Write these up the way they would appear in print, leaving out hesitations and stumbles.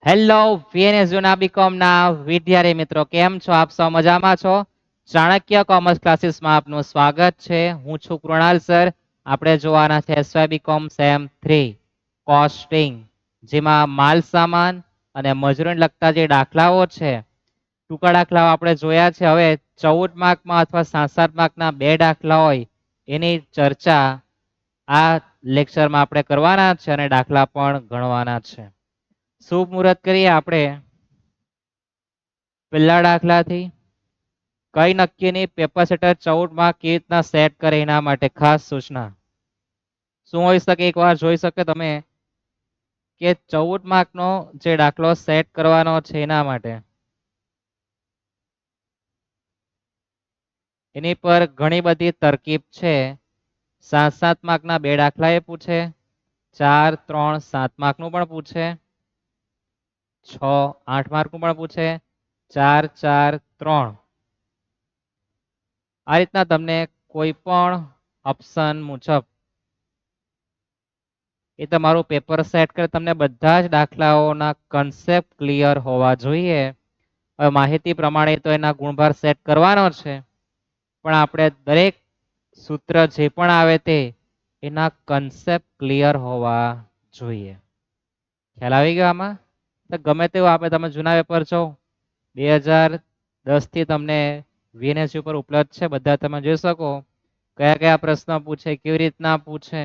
Hello VNS જૂના BCom ના વિદ્યાર્થી મિત્રો, કેમ છો? આપ સૌ મજામાં છો? ચાણક્ય કોમર્સ ક્લાસીસમાં આપનું સ્વાગત છે. હું છું કૃણાલ સર. આપણે જોવાના છે એસવાય બીકોમ સેમ 3 કોસ્ટિંગ, જેમાં માલ સામાન અને મજૂરીને લગતા જે દાખલાઓ છે, ટૂંકા દાખલાઓ આપણે જોયા છે. હવે 14 માર્કમાં અથવા 7 માર્કના બે દાખલા હોય એની ચર્ચા આ લેક્ચરમાં આપણે કરવાના છે અને દાખલા પણ ગણવાના છે. શુભ મુહૂર્ત કરીએ આપણે પહેલા દાખલાથી. કઈ નક્કી નહીં, પેપર સેટર 14 માં કેવી રીતના સેટ કરે એના માટે ખાસ સૂચના. શું હોઈ શકે, એકવાર જોઈ શકે તમે કે 14 માર્કનો જે દાખલો સેટ કરવાનો છે એના માટે એની પર ઘણી બધી તરકીબ છે. 7 માર્કના બે દાખલા એ પૂછે, 4, 3, 7 માર્કનું પણ પૂછે, 6, 8 માર્કનું પણ પૂછે, 4, 4, 3. આ રીતના તમને કોઈ પણ ઓપ્શન મુજબ એ તમારું પેપર સેટ કરે. તમને બધા જ દાખલાઓના કન્સેપ્ટ ક્લિયર હોવા જોઈએ. હવે માહિતી પ્રમાણે તો એના ગુણભાર સેટ કરવાનો છે, પણ આપણે દરેક સૂત્ર જે પણ આવે તે એના કન્સેપ્ટ ક્લિયર હોવા જોઈએ. ખ્યાલ આવી ગયો આમાં? તો ગમે તેવું આપણે તમે જૂના પેપર છો 2010 થી તમને વીએનએસ ઉપર ઉપલબ્ધ છે, બધા તમે જોઈ શકો કયા કયા પ્રશ્ન પૂછે, કેવી રીતના પૂછે.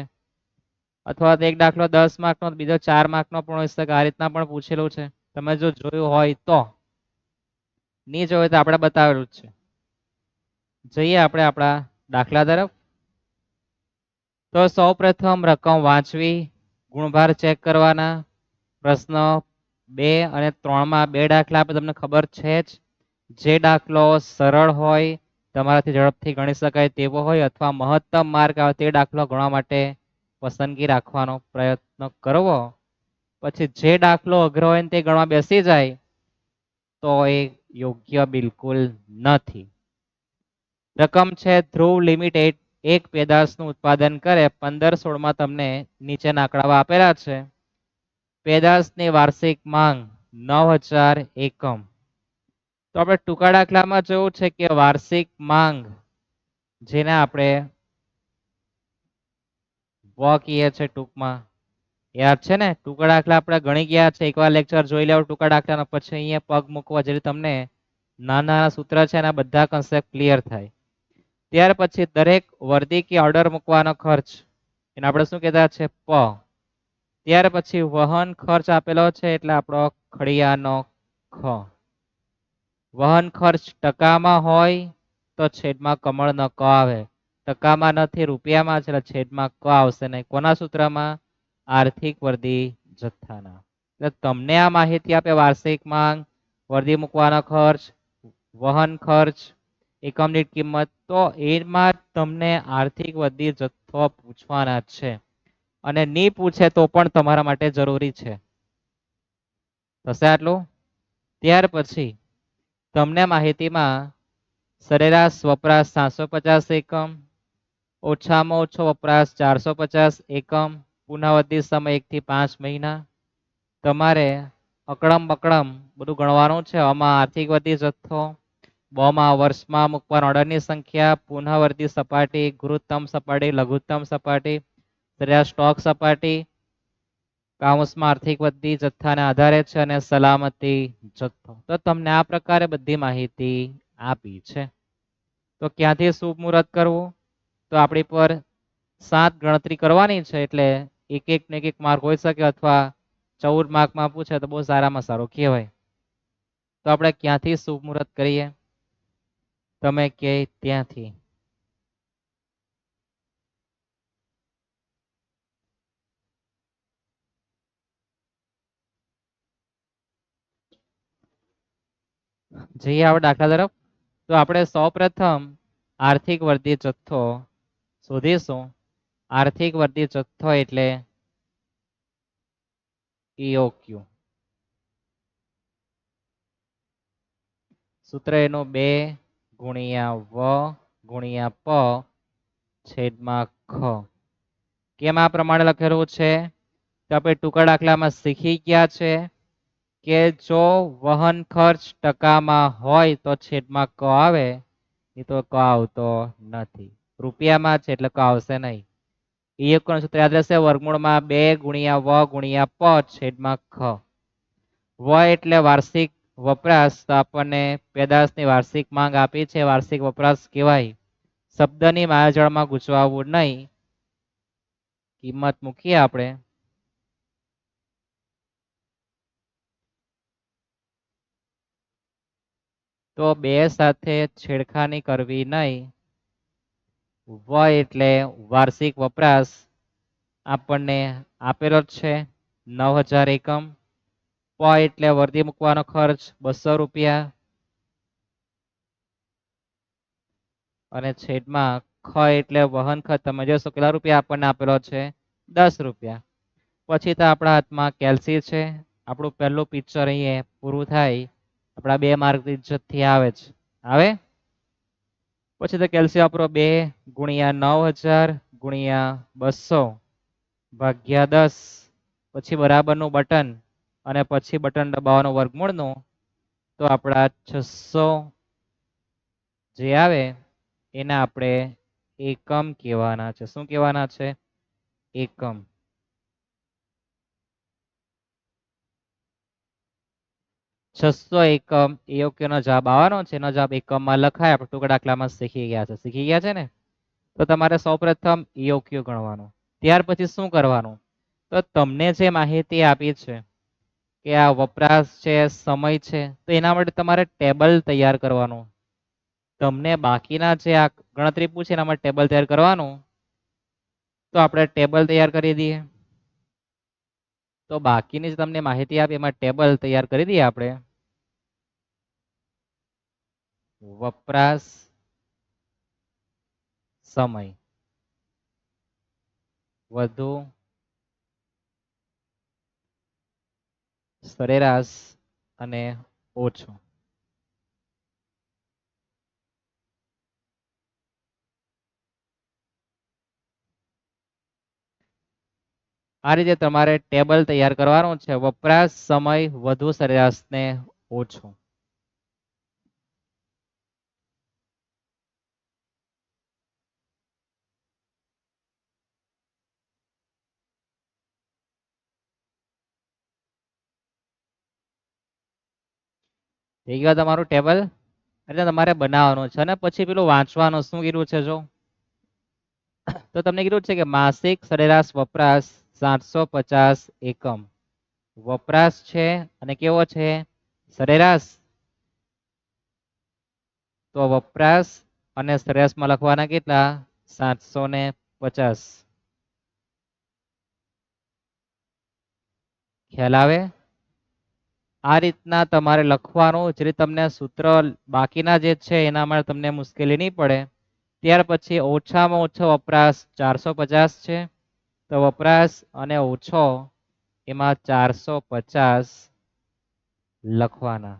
અથવા તો એક દાખલો 10 માર્કનો, બીજો 4 માર્કનો પણ હોઈ શકે. આ રીતના પણ પૂછેલું છે. તમે જો જોયું હોય તો, નહીં જોયું તો આપણે બતાવેલું જ છે. જઈએ આપણે આપણા દાખલા તરફ. તો સૌ પ્રથમ રકમ વાંચવી, ગુણભાર ચેક કરવાના. પ્રશ્ન 2 અને 3 માં બે દાખલા આપણે તમને ખબર છે જ. જે દાખલો સરળ હોય, તમારાથી ઝડપથી ગણી શકાય તેવો હોય અથવા મહત્તમ માર્ક આવે તે દાખલો ગણવા માટે પસંદગી રાખવાનો પ્રયત્ન કરવો. પછી જે દાખલો અઘરો હોય ને તે ગણવા બેસી જાય તો એ યોગ્ય બિલકુલ નથી. રકમ છે ધ્રુવ લિમિટેડ એક પેદાશનું ઉત્પાદન કરે. 15-16 માં તમને નીચેના આંકડાઓ આપેલા છે. પેદાશની વાર્ષિક માંગ 9000 એકમ. તો આપણે ટૂંકા દાખલામાં જોયું છે કે વાર્ષિક માંગ, જેને આપણે કહીએ છે ટૂંકમાં, યાદ છે ને? ટૂંકા દાખલા આપણે ગણી ગયા છે. એકવાર લેક્ચર જોઈ લેવો ટૂંકા દાખલાનો, પછી અહીંયા પગ મૂકવા જેથી તમને નાના નાના સૂત્ર છે એના બધા કન્સેપ્ટ ક્લિયર થાય. ત્યાર પછી દરેક વર્દી કે ઓર્ડર મૂકવાનો ખર્ચ, એને આપણે શું કહેતા છે? પ. ત્યાર પછી વહન ખર્ચ આપેલો છે એટલે આપણો ખડિયાનો ખ. વહન ખર્ચ ટકામાં હોય તો છેદમાં કમળનો ક આવે. ટકામાં નથી, રૂપિયામાં છે એટલે છેદમાં ક આવશે નહીં. કોના સૂત્રમાં? આર્થિક વર્દી જથ્થાના. એટલે તમને આ માહિતી આપે વાર્ષિક માંગ, વર્દી મૂકવાનો ખર્ચ, વહન ખર્ચ, એકમ દીઠ કિંમત, તો એમાં તમને આર્થિક વર્દી જથ્થો પૂછવાના છે. અને નહીં પૂછે તો પણ તમારા માટે જરૂરી છે. થશે આટલું? ત્યાર પછી તમને માહિતીમાં સરેરાશ વપરાશ 750 એકમ, ઓછામાં ઓછો વપરાશ 450 એકમ, પુનરાવર્તિત સમય 1 થી 5 મહિના. તમારે અકડમ બકડમ બધું ગણવાનું છે. આમાં આર્થિક વર્દી જથ્થો, બમાં વર્ષમાં મૂકવાના ઓર્ડરની સંખ્યા, પુનરાવર્તિત સપાટી, ગુરુત્તમ સપાટી, લઘુત્તમ સપાટી, સરેરાશ સ્ટોક સપાટી, કાઉન્સમાં આર્થિક વૃદ્ધિ જથ્થાના આધારે છે, અને સલામતી જથ્થો. તો તમને આ પ્રકારે બધી માહિતી આપી છે. તો ક્યાંથી શુભ મુહૂર્ત કરવું? તો આપણી પર 7 ગણતરી કરવાની છે એટલે એક એક ને એક માર્ક હોઈ શકે, અથવા 14 માર્કમાં પૂછે તો બહુ સારામાં સારું કહેવાય. તો આપણે ક્યાંથી શુભ મુહૂર્ત કરીએ? તમે કે ત્યાંથી. જઈએ આપણે દાખલા તરફ. તો આપણે સૌપ્રથમ આર્થિક વર્ધિત જથ્થો શોધીશું. આર્થિક વર્ધિત જથ્થો એટલે EOQ. સૂત્ર એનું 2 ગુણ્યા વ ગુણ્યા પ છેદમાં ખ. કેમ આ પ્રમાણે લખેલું છે? તો આપણે ટૂંકા દાખલામાં શીખી ગયા છે કે જો વહન ખર્ચ ટકામાં હોય તો છેદમાં ક આવે, એ તો ક આવતો નથી. રૂપિયામાં છે એટલે ક આવશે નહીં. એક સૂત્ર યાદ રહેશે, વર્ગમૂળમાં 2 ગુણ્યા વ ગુણ્યા પ છેદમાં ખ. વ એટલે વાર્ષિક વપરાશ, તો આપણને પેદાશની વાર્ષિક માંગ આપી છે, વાર્ષિક વપરાશ કહેવાય. શબ્દની માયાજાળમાં ગૂંચવાવું નહીં. કિંમત મૂકીએ આપણે. તો 2 સાથે છેડખાની કરવી નહીં. વ એટલે વાર્ષિક વપરાશ આપણને આપેલો જ છે 9000 એકમ. પ એટલે વર્દી મૂકવાનો ખર્ચ 200 રૂપિયા. અને છેદમાં ખ એટલે વહન ખર્ચ, તમે જોશો કેટલા રૂપિયા આપણને આપેલો છે, 10 રૂપિયા. પછી તો આપણા હાથમાં કેલ્સી છે. આપણું પહેલું પિક્ચર અહીંયા પૂરું થાય. આપણા 2 માર્ક ઇજ્જતથી આવે છે. આવે પછી તો કેલ્સી વાપરો, 2 ગુણ્યા 9000 ગુણ્યા 200 ભાગ્યા 10, પછી બરાબરનું બટન, અને પછી બટન દબાવવાનું વર્ગમૂળનું. તો આપણા 600 જે આવે એને આપણે એકમ કહેવાના છે. શું કહેવાના છે? એકમ. છસો એકમ એ યોગ્યનો જવાબ આવવાનો છે. એનો જવાબ એકમમાં લખાય. આપણે ટૂંકા દાખલામાં શીખી ગયા છે. શીખી ગયા છે ને? તો તમારે સૌપ્રથમ યોગ્ય ગણવાનું. ત્યાર પછી શું કરવાનું? તો તમને જે માહિતી આપી છે કે આ વપરાશ છે, સમય છે, તો એના માટે તમારે ટેબલ તૈયાર કરવાનું. તમને બાકીના જે આ ગણતરી પૂછે એના માટે ટેબલ તૈયાર કરવાનું. તો આપણે ટેબલ તૈયાર કરી દઈએ. તો બાકીની જે તમને માહિતી આપી એમાં ટેબલ તૈયાર કરી દઈએ આપણે. વપરાશ, સમય, વધુ, સરેરાશ અને ઓછો. આ રીતે તમારે ટેબલ તૈયાર કરવાનું છે. વપરાશ, સમય, વધુ, સરેરાશ ને ઓછો. થઈ ગયું તમારું ટેબલ? એટલે તમારે બનાવવાનું છે. અને પછી પેલું વાંચવાનું શું કીધું છે જો. તો તમને કીધું છે કે માસિક સરેરાશ વપરાશ 750 એકમ. વપરાશ છે અને કેવો છે? સરેરાશ. તો વપરાશ અને સરેરાશમાં લખવાના કેટલા? 750. ખ્યાલ આવે? આ રીતના તમારે લખવાનું, જે તમને સૂત્ર બાકીના જે છે એના માટે તમને મુશ્કેલી નહીં પડે. ત્યાર પછી ઓછામાં ઓછો વપરાશ 450 છે. તો વપરાશ અને ઓછો એમાં 450 લખવાના.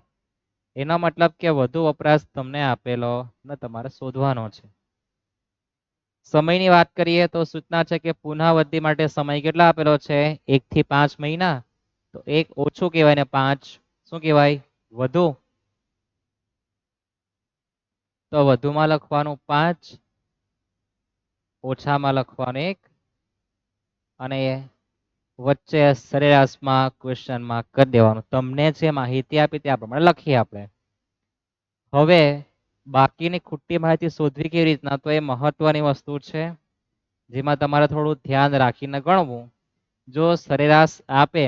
એનો મતલબ કે વધુ વપરાશ તમને આપેલો ને તમારે શોધવાનો છે. સમયની વાત કરીએ તો સૂચના છે કે પુનઃવૃદ્ધિ માટે સમય કેટલા આપેલો છે? 1 થી 5 મહિના. તો 1 ઓછું કહેવાય ને 5 શું કહેવાય? વધુ. તો વધુમાં લખવાનું 5, ઓછામાં લખવાનું 1, અને વચ્ચે સરેરાશમાં ક્વેશ્ચનમાં કરી દેવાનું. તમને જે માહિતી આપી તે પ્રમાણે લખીએ આપણે. હવે બાકીની ખોટી માહિતી શોધવી કેવી રીતના? તો એ મહત્વની વસ્તુ છે, જેમાં તમારે થોડું ધ્યાન રાખીને ગણવું. જો સરેરાશ આપે,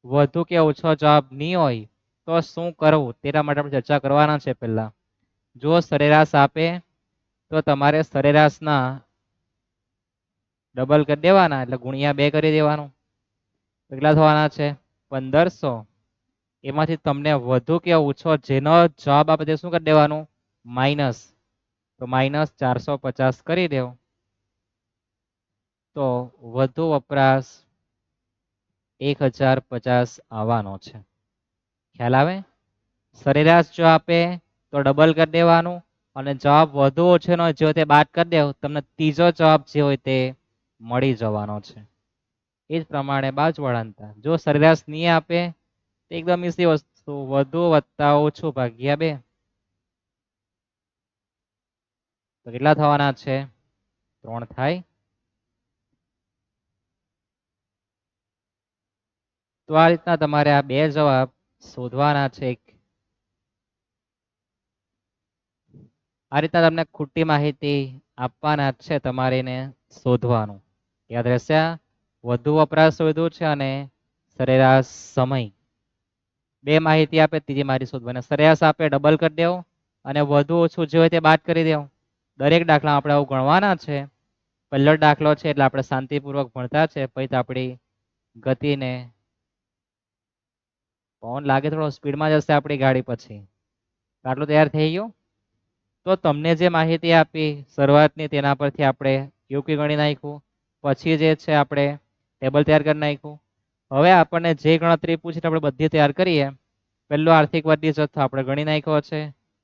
વધુ કે ઓછો જવાબ નહીં હોય તો શું કરવું તેના માટે આપણે ચર્ચા કરવાના છે. પહેલા જો સરેરાશ આપે તો તમારે સરેરાશના ડબલ કરી દેવાના, એટલે ગુણ્યા 2 કરી દેવાનું. કેટલા થવાના છે? 1500. એમાંથી તમને વધુ કે ઓછો જેનો જવાબ આપે તે શું કરી દેવાનું? માઇનસ. તો માઇનસ 450 કરી દેવો. તો વધુ વપરાશ 1050 આવવાનો છે. ખ્યાલ આવે? સરેરાશ જો આપે તો ડબલ કરી દેવાનું, અને જવાબ વધુ ઓછોનો જે હોય તે બાદ કરી દેવો. તમને ત્રીજો જવાબ જે હોય તે મળી જવાનો છે. એ જ પ્રમાણે બાજુ વળાંકતા જો સરેરાશ નહીં આપે એકદમ ઈઝી વસ્તુ, વધુ વત્તા ઓછું ભાગ્યા 2. તો કેટલા થવાના છે? 3 થાય. તો આ રીતના તમારે આ બે જવાબ શોધવાના છે. આ રીતના તમને ખોટી માહિતી આપવાના છે, તમારે એને શોધવાનું. યાદ રહેશે? વધુ વપરાશ શોધવું છે અને સરેરાશ સમય. બે માહિતી આપે, ત્રીજી માહિતી શોધવાની. સરેરાશ આપે ડબલ કરી દેવું અને વધુ ઓછું જે હોય તે બાદ કરી દેવું. દરેક દાખલા આપણે આવું ગણવાના છે. પહેલો દાખલો છે એટલે આપણે શાંતિપૂર્વક ભણતા છે. પછી આપણી ગતિને પવન લાગે થોડો સ્પીડમાં જશે આપણી ગાડી. પછી આટલું તૈયાર થઈ ગયું. તો તમને જે માહિતી આપી શરૂઆતની, તેના પરથી આપણે યોગ્ય ગણી નાખ્યું. પછી જે છે આપણે ટેબલ તૈયાર કરી નાખ્યું. હવે આપણને જે ગણતરી પૂછી આપણે બધી તૈયાર કરીએ. પહેલો આર્થિક વૃદ્ધિ જથ્થો આપણે ગણી નાખ્યો છે.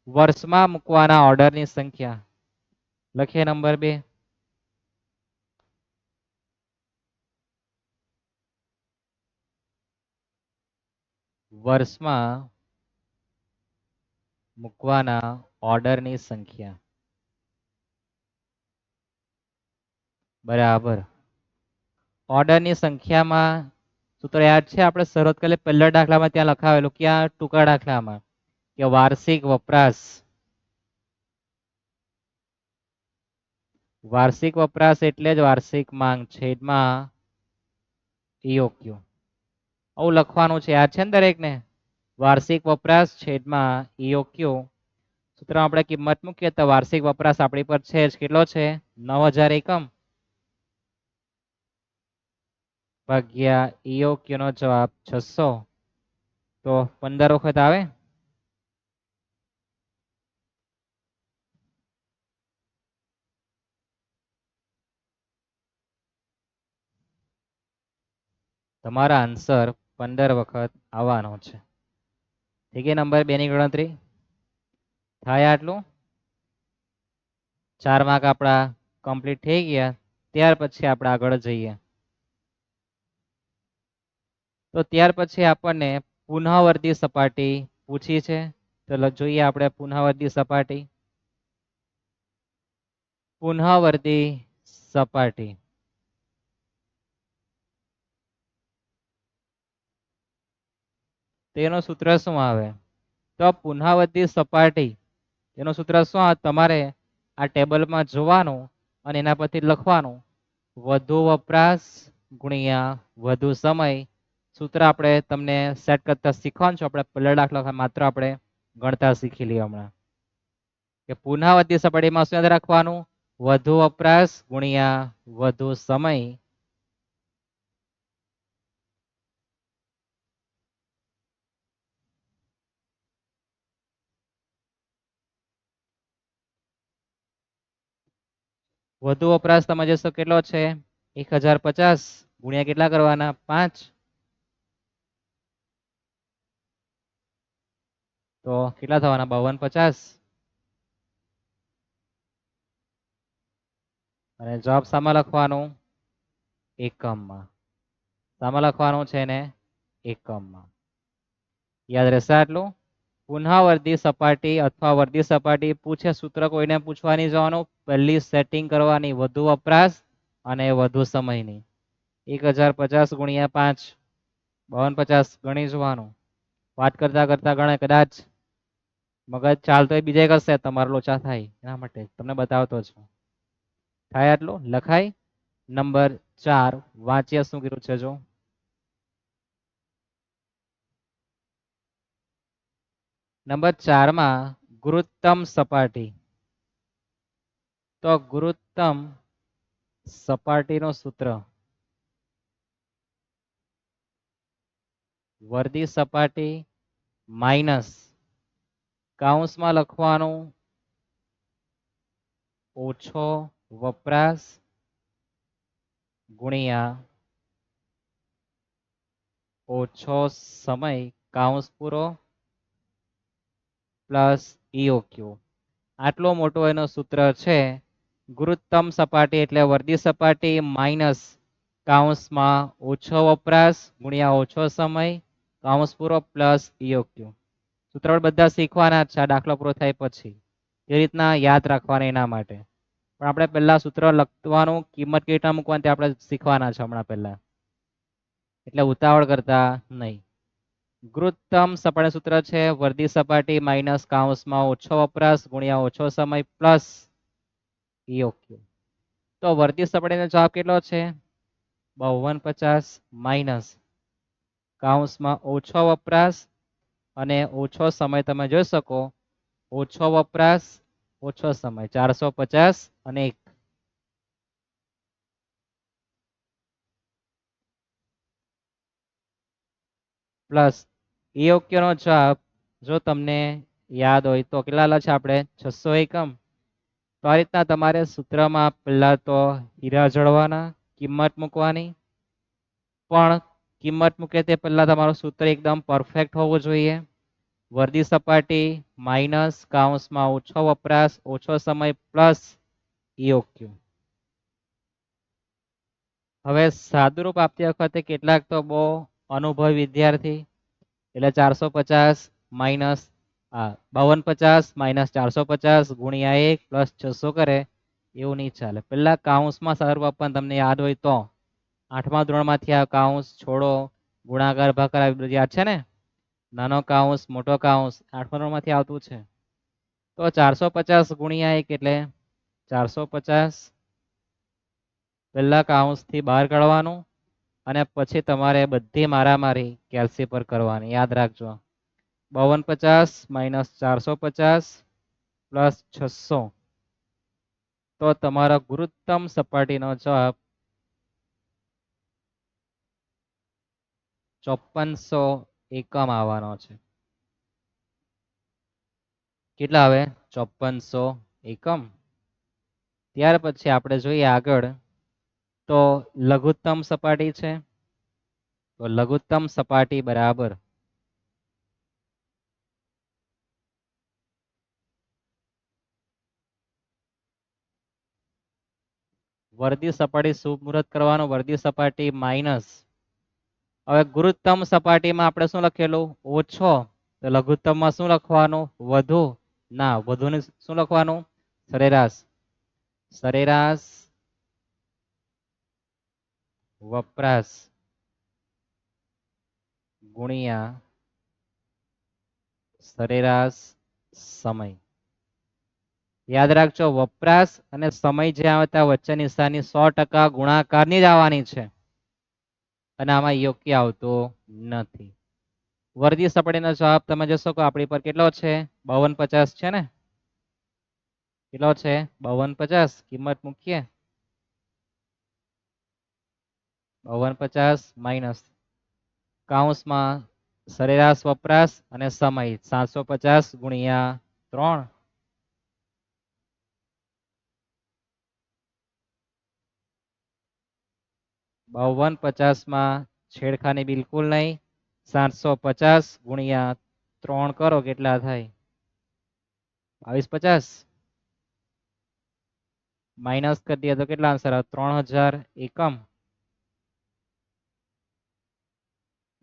વર્ષમાં મૂકવાના ઓર્ડરની સંખ્યા લખીએ નંબર 2. વર્ષમાં મૂકવાના ઓર્ડરની સંખ્યા બરાબર. ઓર્ડરની સંખ્યામાં સૂત્ર યાદ છે? આપણે શરૂઆત કરીએ પહેલા દાખલામાં, ત્યાં લખાવેલું ક્યાં ટૂંકા દાખલામાં કે વાર્ષિક વપરાશ. વાર્ષિક વપરાશ એટલે જ વાર્ષિક માંગ છેદમાં EOQ. આવું લખવાનું છે, યાદ છે ને દરેકને? વાર્ષિક વપરાશ છેદમાં EOQ. સૂત્રમાં આપણે કિંમત મૂકીએ તો વાર્ષિક વપરાશ આપણી પર છે જ કેટલો છે? 9000 એકમ ભાગ્યા EOQ નો જવાબ 600. તો 15 વખત આવે. તમારા આન્સર 15 વખત આવવાનો છે. ઠીક છે? નંબર 2 ની ગણતરી થાય આટલું. 4 માર્ક આપણા કમ્પ્લીટ થઈ ગયા. ત્યાર પછી આપણે આગળ જઈએ. તો ત્યાર પછી આપણને પુનઃવર્તી સપાટી પૂછી છે. તો જોઈએ આપણે પુનઃવર્તી સપાટી. પુનઃવર્તી સપાટી તેનું સૂત્ર શું આવે? તો પુનઃવર્તી સપાટી તેનું સૂત્ર શું આવે? તમારે આ ટેબલમાં જોવાનું અને એના પરથી લખવાનું. વધુ વપરાશ ગુણ્યા વધુ સમય. સૂત્ર આપણે તમને સેટ કરતા શીખવાનું છે. આપણે પહેલા દાખલા માત્ર આપણે ગણતા શીખી લઈએ હમણાં. કે પુનઃવર્તી સપાટીમાં શું યાદ રાખવાનું? વધુ વપરાશ ગુણ્યા વધુ સમય. વધુ વપરાશ તમે જોશો કેટલો છે? 1050 ગુણ્યા કેટલા કરવાના? 5. તો કેટલા થવાના? 5250. અને જવાબ શામાં લખવાનું? એકમમાં. શામાં લખવાનું છે ને? એકમમાં. યાદ રહેશે આટલું? પુનઃવર્તી સપાટી અથવા વર્તી સપાટી પૂછે, સૂત્ર કોઈને પૂછવા નહીં જવાનું. પહેલી સેટિંગ કરવાની વધુ વપરાશ અને વધુ સમયની. 1050 ગુણ્યા 5 5250 ગણી જોવાનું. વાત કરતા કરતા ગણે, કદાચ મગજ ચાલતો હોય બીજે કરશે, તમારો લોચા થાય. એના માટે તમને બતાવતો છું. થાય આટલું? લખાય. નંબર 4 વાંચ્યા શું કીધું છે જો. નંબર 4 માં ગુરુત્તમ સપાટી. તો ગુરુત્તમ સપાટીનું સૂત્ર વર્તી સપાટી માઇનસ કૌંસમાં લખવાનું ઓછો વપરાશ ગુણ્યા ઓછો સમય કૌંસ પૂરો પ્લસ EOQ. આટલો મોટો એનો સૂત્ર છે. ગુરુત્તમ સપાટી એટલે વર્તી સપાટી માઇનસ કૌંસમાં ઓછો વપરાશ ગુણ્યા ઓછો સમય કૌંસ પૂરો પ્લસ EOQ. સૂત્ર બધા શીખવાના જ છે આ દાખલો પૂરો થાય પછી. એ રીતના યાદ રાખવાના એના માટે. પણ આપણે પહેલા સૂત્ર લખવાનું, કિંમત કેવી રીતના મૂકવાની તે આપણે શીખવાના છે હમણાં પહેલા. એટલે ઉતાવળ કરતા નહીં. ગુરુત્તમ સપાટી સૂત્ર છે વર્ધી સપાટી માઇનસ કૌંસમાં ઓછો વપરાશ ગુણ્યા ઓછો સમય પ્લસ EOQ. તો વર્ધી સપાટીનો જવાબ કેટલો છે? 5250 માઇનસ કૌંસમાં ઓછો વપરાશ અને ઓછો સમય. તમે જોઈ શકો ઓછો વપરાશ ઓછો સમય 450 અને 1 પ્લસ EOQ નો જવાબ જો તમને યાદ હોય તો કેટલા છે આપણે 600 એકમ. તો આ રીતના તમારે સૂત્રમાં પહેલા તો હીરા જોડવાના, કિંમત મૂકવાની. પણ કિંમત મૂકે તે પહેલા તમારું સૂત્ર એકદમ પરફેક્ટ હોવું જોઈએ. વર્ધી સપાટી માઇનસ કૌંસમાં ઓછો વપરાશ ઓછો સમય પ્લસ EOQ. હવે સાદુરૂપ આપતી વખતે કેટલાક તો બહુ અનુભવી વિદ્યાર્થી એટલે 450 માઇનસ 5250 માઇનસ 450 ગુણ્યા 1 પ્લસ 600 કરે એવું નહીં ચાલે. પહેલા કૌંસમાં સાદુરૂપ આપવાનું તમને યાદ હોય તો 8મા ધોરણમાંથી આ કૌંસ છોડો ગુણાકાર ભાગાકાર આવી બધું યાદ છે ને. નાનો કૌંસ મોટો કૌંસ 8મા ધોરણમાંથી આવતું છે. તો 450 ગુણ્યા 1 એટલે 450 પહેલા કૌંસથી બહાર કાઢવાનું અને પછી તમારે બધી મારામારી કેલ્સી પર કરવાની. યાદ રાખજો 5250 માઇનસ 450 પ્લસ 600. તો તમારા ગુરુત્તમ સપાટીનો જવાબ 5400 એકમ આવવાનો છે. કેટલા આવે? 5400 એકમ. ત્યાર પછી આપણે જોઈએ આગળ તો લઘુત્તમ સપાટી છે. તો લઘુત્તમ સપાટી બરાબર વર્ધી સપાટી શુભ મુહૂર્ત કરવાનું. વર્ધી સપાટી માઇનસ. હવે ગુરુત્તમ સપાટીમાં આપણે શું લખેલું? ઓછો. તો લઘુત્તમમાં શું લખવાનું? વધુ. ના, વધુને શું લખવાનું? સરેરાશ. સરેરાશ વપરાશ ગુણ્યા સરેરાશ સમય. યાદ રાખજો વપરાશ અને સમય જે આવતા વચ્ચે નિશાની 100% ગુણાકારની જ આવવાની છે અને આમાં યોગ્ય આવતો નથી. વર્ધી સપાટીનો જવાબ તમે જોશો કે આપણી પર કેટલો છે? 5250 છે ને. કેટલો છે? 5250. કિંમત મૂકીએ 5250 માઇનસ કૌંસમાં સરેરાશ વપરાશ અને સમય 750 ગુણ્યા 3. બાવન 50માં છેડખાની બિલકુલ નહીં. 750 ગુણ્યા 3 કરો કેટલા થાય? 2250 માઇનસ કરી દઈએ તો કેટલા આન્સર આવે? 3000 એકમ.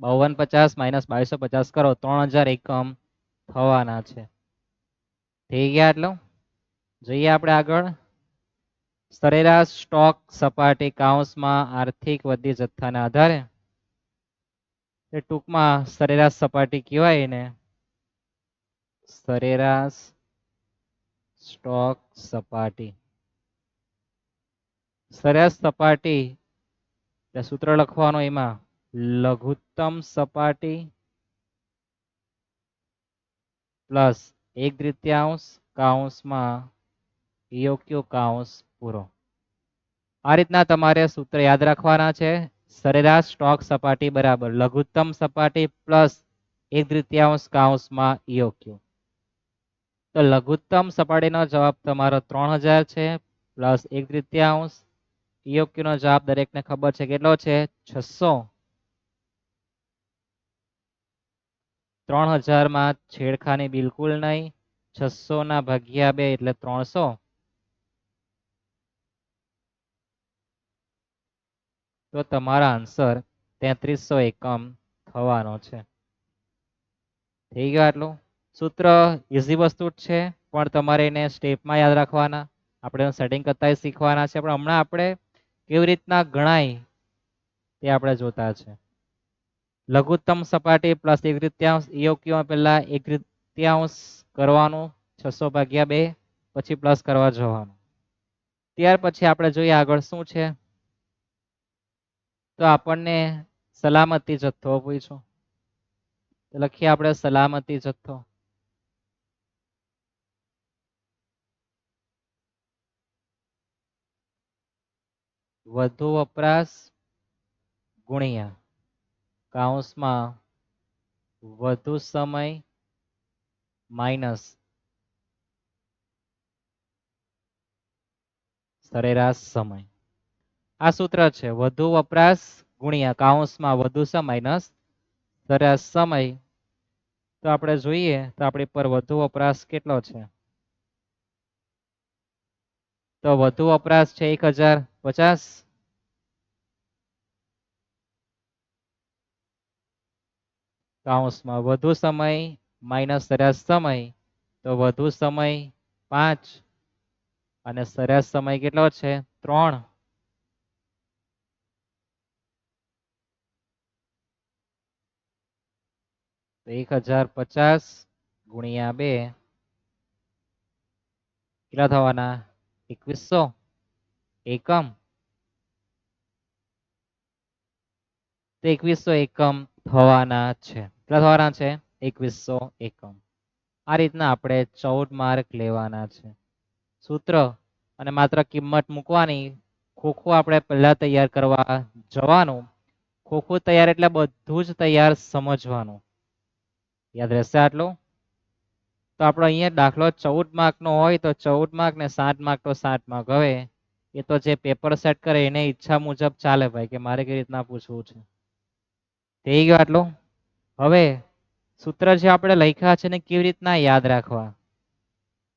5250 માઇનસ 2250 કરો 3000 એકમ થવાના છે. થઈ ગયા એટલું. જોઈએ આપણે આગળ. સરેરાશ સ્ટોક સપાટી કૌંસમાં આર્થિક વૃદ્ધિ જથ્થાના આધારે. એ ટૂંકમાં સરેરાશ સપાટી કહેવાય એને. સરેરાશ સ્ટોક સપાટી. સરેરાશ સપાટી સૂત્ર લખવાનો એમાં લઘુત્તમ સપાટી પ્લસ 1/3 કૌંસમાં EOQ કૌંસ પૂરો. આ રીતના તમારે સૂત્ર યાદ રાખવાના છે. સરેરાશ સ્ટોક સપાટી બરાબર લઘુત્તમ સપાટી પ્લસ 1/3 કૌંસમાં EOQ. તો લઘુત્તમ સપાટીનો જવાબ તમારો 3000 છે પ્લસ 1/3. EOQ નો જવાબ દરેકને ખબર છે કેટલો છે? 600. 3000માં છેડખાની બિલકુલ નહીં. 600 ના ભાગ્યા 2 એટલે 300. તો તમારા આન્સર 3300 એકમ થવાનો છે. થઈ ગયું આટલું. સૂત્ર ઇઝી વસ્તુ જ છે, પણ તમારે એને સ્ટેપમાં યાદ રાખવાના. આપણે સેટિંગ કરતા શીખવાના છે, પણ હમણાં આપણે કેવી રીતના ગણાય તે આપણે જોતા છે. લઘુત્તમ સપાટી પ્લસ 1/3 EOQ પહેલા 1/3 કરવાનું 600/2, પછી પ્લસ કરવા જવાનું. ત્યાર પછી આપણે જોઈએ આગળ શું છે. તો આપણને સલામતી જથ્થો પૂછ્યો, તો લખીએ આપણે સલામતી જથ્થો. વધુ વપરાશ ગુણ્યા કૌંસમાં વધુ સમય માઇનસ સરેરાશ સમય. આ સૂત્ર છે, વધુ વપરાશ ગુણ્યા કૌંસમાં વધુ સમય માઇનસ સરેરાશ સમય. તો આપણે જોઈએ તો આપણી પર વધુ વપરાશ કેટલો છે. તો વધુ વપરાશ છે 1050, કૌંસમાં વધુ સમય માઇનસ સરેરાશ સમય, તો વધુ સમય 5 અને સરેરાશ સમય કેટલો છે 3. તો 1050 ગુણ્યા 2 કેટલા થવાના 2100 એકમ. તો 2100 એકમ થવાના છે. કેટલા થવાના છે 2100 એકમ. આ રીતના આપણે 14 માર્ક લેવાના છે. સૂત્ર અને માત્ર કિંમત મૂકવાની. ખોખું આપણે પહેલા તૈયાર કરવા જવાનું. ખોખું તૈયાર એટલે બધું જ તૈયાર સમજવાનું. યાદ રહેશે આટલું. તો આપણો અહીંયા દાખલો 14 માર્કનો હોય તો 14 માર્ક ને 7 માર્ક તો 7 માર્ક. હવે એ તો જે પેપર સેટ કરે એને ઈચ્છા મુજબ ચાલે ભાઈ, કે મારે કેવી રીતના પૂછવું છે. થઈ ગયો આટલું. હવે સૂત્ર જે આપણે લખ્યા છે ને કેવી રીતના યાદ રાખવા,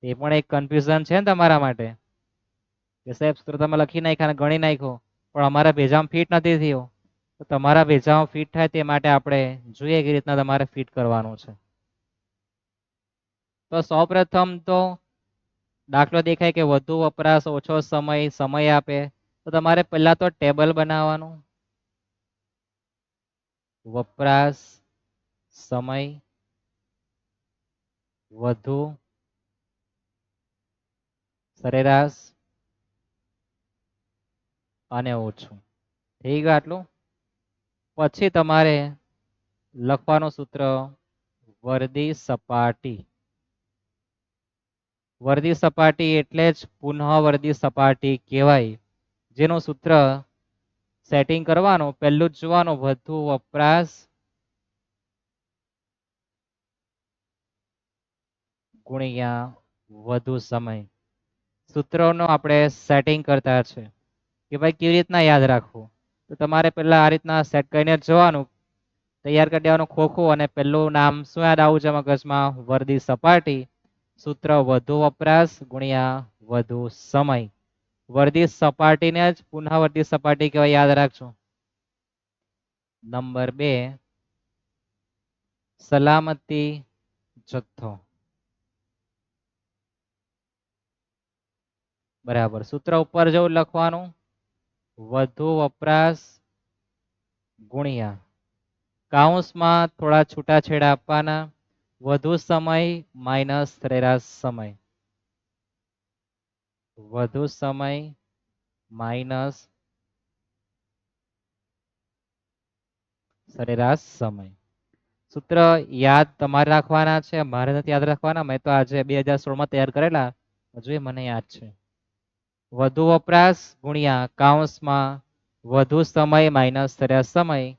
એ પણ એક કન્ફ્યુઝન છે ને તમારા માટે, કે સાહેબ સૂત્ર તમે લખી નાખ્યા અને ગણી નાખ્યો, પણ અમારા ભેજામાં ફિટ નથી થયો. તો તમારા ભેજામાં ફિટ થાય તે માટે આપણે જોઈએ કેવી રીતના તમારે ફિટ કરવાનું છે. તો સૌપ્રથમ તો દાખલો દેખાય કે વધુ વપરાશ ઓછો સમય આપે, તો તમારે પહેલા તો ટેબલ બનાવવાનું. વપરાશ સમય વધુ સરેરાશ અને ઓછું. થઈ ગયું આટલું. પછી તમારે લખવાનું સૂત્ર વર્દી સપાટી. વર્દી સપાટી એટલે જ પુનઃ વર્દી સપાટી કહેવાય, જેનું સૂત્ર સેટિંગ કરવાનું. પહેલું જ જોવાનું વધુ વપરાશ ગુણ્યા વધુ સમય. સૂત્રોનો આપણે સેટિંગ કરતા છે કે ભાઈ કેવી રીતના યાદ રાખવું. તો તમારે પહેલા આ રીતના સેટ કરીને જોવાનું, તૈયાર કરી દેવાનું ખોખું, અને પહેલું નામ શું યાદ આવું છે મગજમાં, વર્દી સપાટી. સૂત્ર વધુ વપરાશ ગુણ્યા વધુ સમય. વર્દી સપાટીને જ પુનઃવર્તી સપાટી કહેવાય, યાદ રાખજો. નંબર 2 સલામતી જથ્થો. બરાબર. સૂત્ર ઉપર જેવું લખવાનું, વધુ વપરાશ ગુણ્યા કૌંસમાં થોડા છૂટાછેડા આપવાના, વધુ સમય માઇનસ સરેરાશ સમય. વધુ સમય માઇનસ સરેરાશ સમય. સૂત્ર યાદ તમારે રાખવાના છે, મારે નથી યાદ રાખવાના. મેં તો આજે 2016માં તૈયાર કરેલા, હજુ એ મને યાદ છે. વધુ વપરાશ ગુણ્યા કૌંસમાં વધુ સમય માઇનસ સરેરાશ સમય.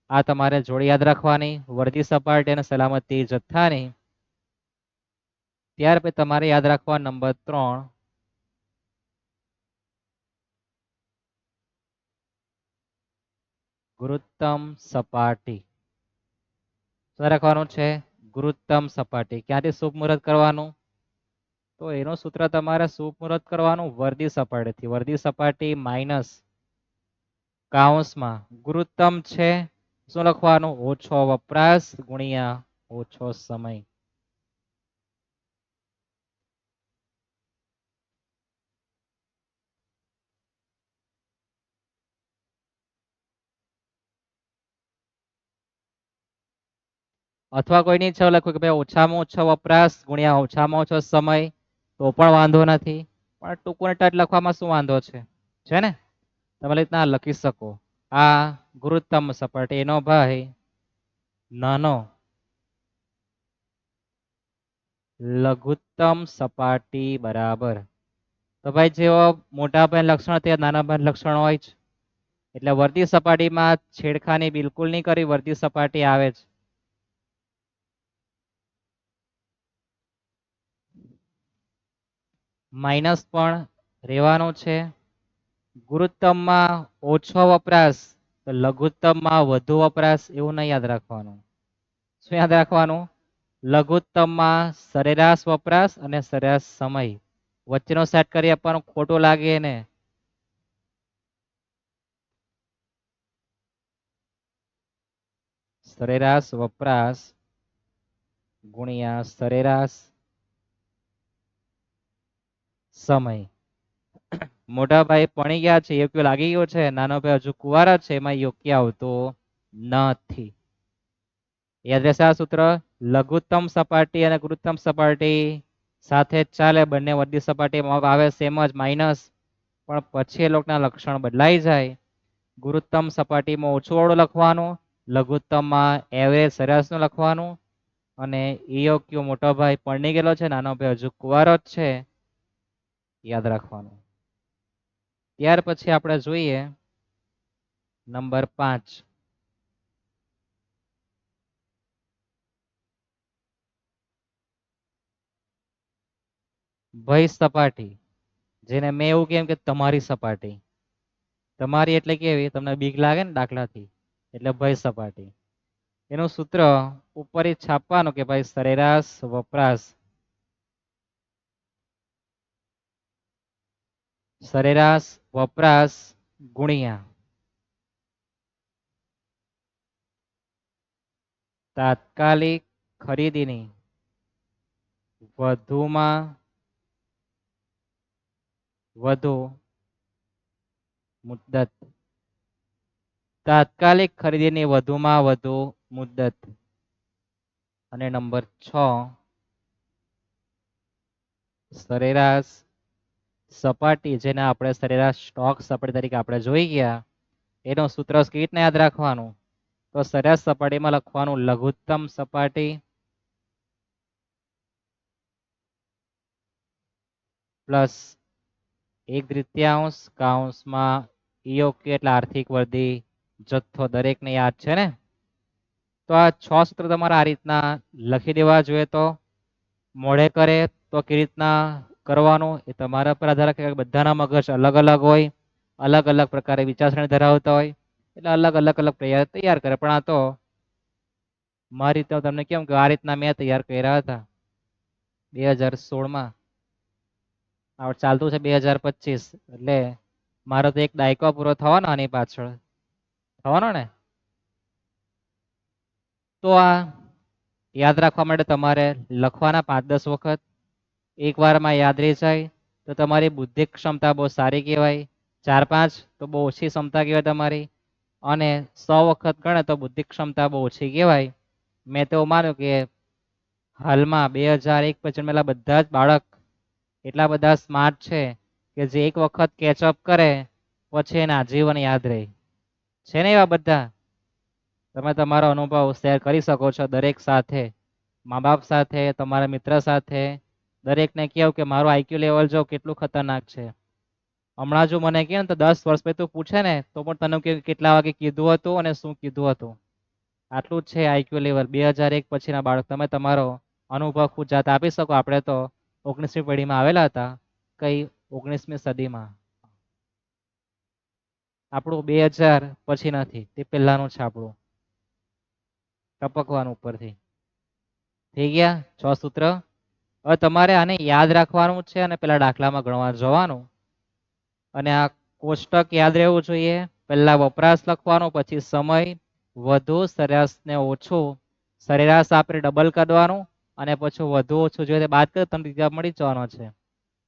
આ તમારે જોડી યાદ રાખવાની, વર્દી સપાટી અને સલામતી જથ્થાની. ત્યાર પછી તમારે યાદ રાખવા નંબર 3 ગુરુત્તમ સપાટી. શું રાખવાનું છે, ગુરુત્તમ સપાટી. ક્યાંથી શુભ મુહૂર્ત કરવાનું, તો એનું સૂત્ર તમારે શુભ મુહૂર્ત કરવાનું વર્દી સપાટીથી. વર્દી સપાટી માઇનસ કૌંસમાં ગુરુત્તમ છે, શું લખવાનું, ઓછો વપરાશ ગુણ્યા ઓછો સમય. અથવા કોઈની ઈચ્છા લખો કે ભાઈ ઓછામાં ઓછો વપરાશ ગુણ્યા ઓછામાં ઓછો સમય તો પણ વાંધો નથી. પણ ટૂંકું ને ટચ લખવામાં શું વાંધો છે ને? તમે રીતના લખી શકો. આ ગુરુત્તમ સપાટી એનો ભાઈ નાનો લઘુત્તમ સપાટી બરાબર. તો ભાઈ જેવો મોટા ભાઈ લક્ષણ તે નાના ભાઈ લક્ષણ હોય છે. એટલે વર્તી સપાટીમાં છેડખાની બિલકુલ નહીં કરી, વર્તી સપાટી આવે છે. માઇનસ પણ રહેવાનું છે. ગુરુત્તમમાં ઓછો વપરાશ તો લઘુત્તમમાં વધુ વપરાશ એવું નહીં યાદ રાખવાનું. શું યાદ રાખવાનું? લઘુત્તમમાં સરેરાશ વપરાશ અને સરેરાશ સમય વચ્ચેનો સેટ કરી આપવાનું, ખોટું લાગે ને. સરેરાશ વપરાશ ગુણ્યા સરેરાશ સમય. મોટા ભાઈ ભણી ગયા છે, યોગ્ય લાગી ગયો છે. નાનો ભાઈ હજુ કુંવારા છે, એમાં યોગ્ય આવતો નથી. યાદ રહેશે આ સૂત્ર? લઘુત્તમ સપાટી અને ગુરુત્તમ સપાટી સાથે જ ચાલે, બંને વર્તી સપાટીમાં આવે સેમ જ માઇનસ, પણ પછી એ લોકોના લક્ષણ બદલાઈ જાય. ગુરુત્તમ સપાટીમાં ઓછું વાળું લખવાનું, લઘુત્તમમાં એવરેજ સરેરાશનું લખવાનું. અને યોગ્ય મોટો ભાઈ પરણી ગયેલો છે, નાનો ભાઈ હજુ કુંવારો જ છે, યાદ રાખવાનું. ત્યાર પછી આપણે જોઈએ નંબર 5. ભય સપાટી, જેને મેં એવું કેમ કે તમારી સપાટી. તમારી એટલે કેવી? તમને બીક લાગે ને દાખલાથી, એટલે ભય સપાટી. એનું સૂત્ર ઉપર જ છાપવાનું કે ભાઈ સરેરાશ વપરાશ ગુણ્યા તાત્કાલિક ખરીદીની વધુમાં વધુ મુદ્દત. તાત્કાલિક ખરીદીની વધુમાં વધુ મુદ્દત. અને નંબર 6 સરેરાશ સપાટી, જેને આપણે સરેરાશ સ્ટોક સપાટી તરીકે આપણે જોઈ ગયા, એનું સૂત્ર કેવી રીતના યાદ રાખવાનું? તો સરેરાશ સપાટીમાં લખવાનું લઘુત્તમ સપાટી પ્લસ 1/3 કૌંસમાં યોગ્ય એટલે આર્થિક વર્ધી જથ્થો. દરેકને યાદ છે ને? તો આ 6 સૂત્ર તમારે આ રીતના લખી દેવા જોઈએ. તો મોડે કરે તો કેવી રીતના કરવાનું એ તમારા પર આધાર રાખે. બધાના મગજ અલગ અલગ હોય, અલગ અલગ પ્રકારે વિચારસરણી ધરાવતા હોય, એટલે અલગ અલગ તૈયાર કરે. પણ આ તો મારી રીતે તમને કેમ કે આ રીતના મેં તૈયાર કર્યા હતા 2016માં. આ ચાલતું છે 2025, એટલે મારો તો એક દાયકો પૂરો થવાનો આની પાછળ થવાનો ને. તો આ યાદ રાખવા માટે તમારે લખવાના 5-10 વખત. એક વારમાં યાદ રહી જાય તો તમારી બુદ્ધિક ક્ષમતા બહુ સારી કહેવાય. 4-5 તો બહુ ઓછી ક્ષમતા કહેવાય તમારી. અને 100 વખત ગણે તો બુદ્ધિક ક્ષમતા બહુ ઓછી કહેવાય. મેં તો માન્યું કે હાલમાં 2001 પછી જન્મેલા બધા જ બાળક એટલા બધા સ્માર્ટ છે કે જે એક વખત કેચઅપ કરે પછી એને આજીવન યાદ રહે છે ને. એવા બધા તમે તમારો અનુભવ શેર કરી શકો છો દરેક સાથે, મા બાપ સાથે, તમારા મિત્ર સાથે. દરેકને કહો કે મારું આઈક્યુ લેવલ જો કેટલું ખતરનાક છે. હમણાં જો મને કહે ને તો 10 વર્ષ પછી તું પૂછે ને તો પણ તને કેટલા વાગે કીધું હતું અને શું કીધું હતું. આટલું જ છે આઈક્યુ લેવલ. 2001 પછીના બાળક. તમે તમારો અનુભવ ખુદ જાત આપી શકો. આપણે તો 19મી પેઢીમાં આવેલા હતા, કઈ 19મી સદીમાં. આપણું 2000 પછી નથી, તે પહેલાનું છે આપણું. ટપકવાનું ઉપરથી. થઈ ગયા 6 સૂત્ર. હવે તમારે આને યાદ રાખવાનું છે અને પેલા દાખલામાં ગણવા જવાનું. અને આ કોષ્ટક યાદ રહેવું જોઈએ. પહેલા વપરાશ લખવાનો, પછી સમય, વધુ સરેરાશ ને ઓછું, સરેરાશ આપણે ડબલ કરવાનું અને પછી વધુ ઓછું જોઈએ બાદ કરો તમને જવાબ મળી જવાનો છે.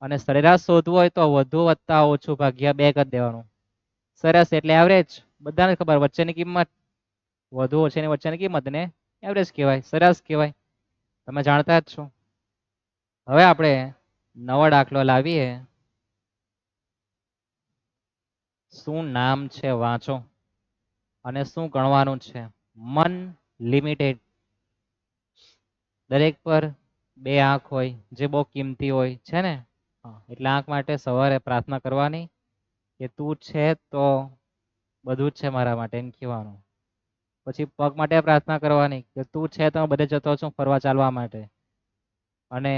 અને સરેરાશ શોધવું હોય તો વધુ વત્તા ઓછું ભાગ્યા 2 કરી દેવાનું. સરસ, એટલે એવરેજ. બધાને ખબર વચ્ચેની કિંમત વધુ ઓછીની વચ્ચેની કિંમતને એવરેજ કહેવાય, સરેરાશ કહેવાય. તમે જાણતા જ છો. હવે આપણે નવો દાખલો લાવીએ. શું નામ છે વાંચો અને શું ગણવાનું છે. મન લિમિટેડ. દરેક પર 2 આંખ હોય જે બહુ કિંમતી હોય છે ને. એટલે આંખ માટે સવારે પ્રાર્થના કરવાની કે તું છે તો બધું જ છે મારા માટે એમ કહેવાનું. પછી પગ માટે પ્રાર્થના કરવાની કે તું છે તો હું બધે જતો છું ફરવા ચાલવા માટે. અને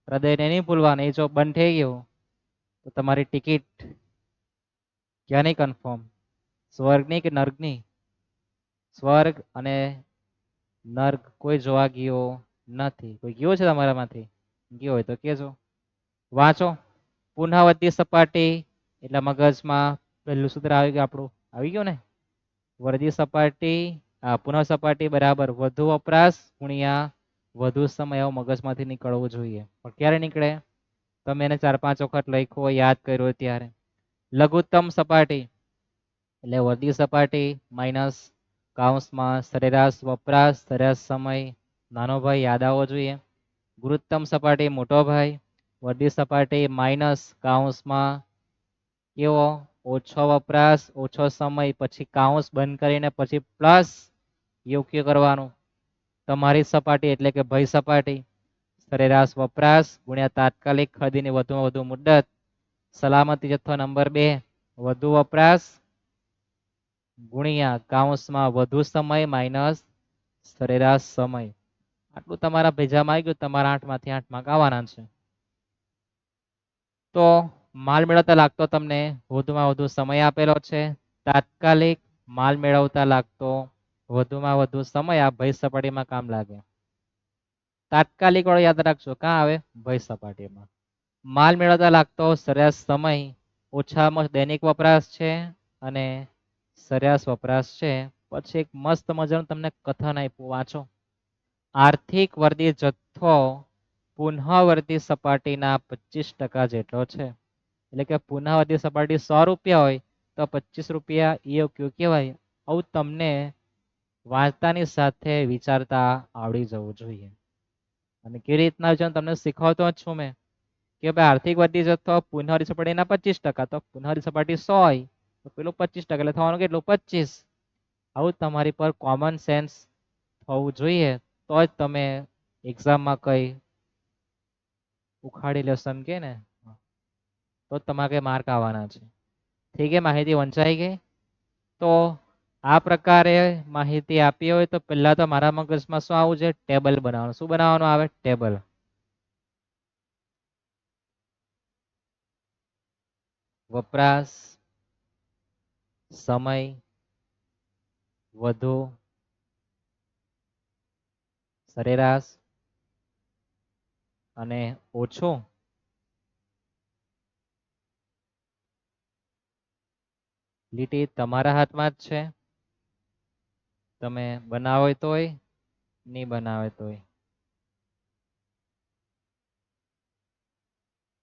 હૃદયને નહીં ભૂલવાનું, એ જો બંધ થઈ ગયું તો તમારી ટિકિટ ક્યાંની કન્ફર્મ, સ્વર્ગની કે નર્કની? સ્વર્ગ અને નર્ક કોઈ જોવા ગયો નથી. કોઈ ગયો છે તમારામાંથી? ગયો હોય તો કહેજો. વાંચો. પુનઃવર્તી સપાટી એટલે મગજમાં પહેલું સૂત્ર આવી ગયું આપણું, આવી ગયું ને. વર્તી સપાટી પુનઃ સપાટી બરાબર વધુ વપરાશ ગુણ્યા વધુ સમય એવો મગજમાંથી નીકળવું જોઈએ. પણ ક્યારે નીકળે? તમે એને 4-5 વખત લખ્યો યાદ કર્યો ત્યારે. લઘુત્તમ સપાટી એટલે વર્તી સપાટી માઇનસ કાઉન્સમાં સરેરાશ વપરાશ સરેરાશ સમય નાનો ભાઈ યાદ આવવો જોઈએ. ગુરુત્તમ સપાટી મોટો ભાઈ, વર્તી સપાટી માઇનસ કાઉન્સમાં કેવો ઓછો વપરાશ ઓછો સમય, પછી કાઉન્સ બંધ કરીને પછી પ્લસ યોગ્ય કરવાનું. તમારી સપાટી એટલે કે ભય સપાટી સરેરાશ વપરાશ ગુણ્યા તાત્કાલિક ખરીદીની વધુમાં વધુ મુદત, સલામતી જથ્થો નંબર 2 વધુ વપરાશ ગુણ્યા કાઉન્સમાં વધુ સમય માઇનસ સરેરાશ સમય. આટલું તમારા ભેજામાં આવી ગયું, તમારા 8માંથી 8 માર્ક આવવાના છે. તો માલ મેળવતા લાગતો તમને વધુમાં વધુ સમય આપેલો છે. તાત્કાલિક માલ મેળવતા લાગતો વધુમાં વધુ સમય આ ભય સપાટીમાં કામ લાગે. તાત્કાલિક વાળો યાદ રાખજો, ક્યાં આવે? ભય સપાટીમાં. માલ મેળવતા લાગતો સરેરાશ સમય ઓછામાં દૈનિક વપરાશ છે અને સરેરાશ વપરાશ છે. પછી એક મસ્ત મજાનું તમને કથન આપ્યું, વાંચો. આર્થિક વર્દી જથ્થો પુનઃવર્તી સપાટીના 25% જેટલો છે. એટલે કે પુનઃવર્તી સપાટી 100 રૂપિયા હોય તો 25 રૂપિયા EOQ કહેવાય. આવું તમને વાંચતાની સાથે વિચારતા આવડી જવું જોઈએ. અને કેવી રીતના છે તમને શીખવતો જ છું મેં કે ભાઈ આર્થિક વૃદ્ધિ જથ્થો પુનઃવર્તી સપાટીના 25%, તો પુનઃવર્તી સપાટી 100 હોય તો પેલું 25% એટલે થવાનું કેટલું? 25. આવું તમારી પર કોમન સેન્સ હોવું જોઈએ તો જ તમે એક્ઝામમાં કઈ ઉખાડી લેશો એમ કે ને, તો તમારે કઈ માર્ક આવવાના છે. ઠીક છે, માહિતી વંચાઈ ગઈ. તો આ પ્રકારે માહિતી આપી હોય તો પહેલા તો મારા મગજમાં શું આવું છે? ટેબલ બનાવવાનું. શું બનાવવાનું આવે? ટેબલ. વપરાશ સમય વધુ સરેરાશ અને ઓછો લીટી તમારા હાથમાં જ છે. તમે બનાવો તોય નહીં બનાવે તોય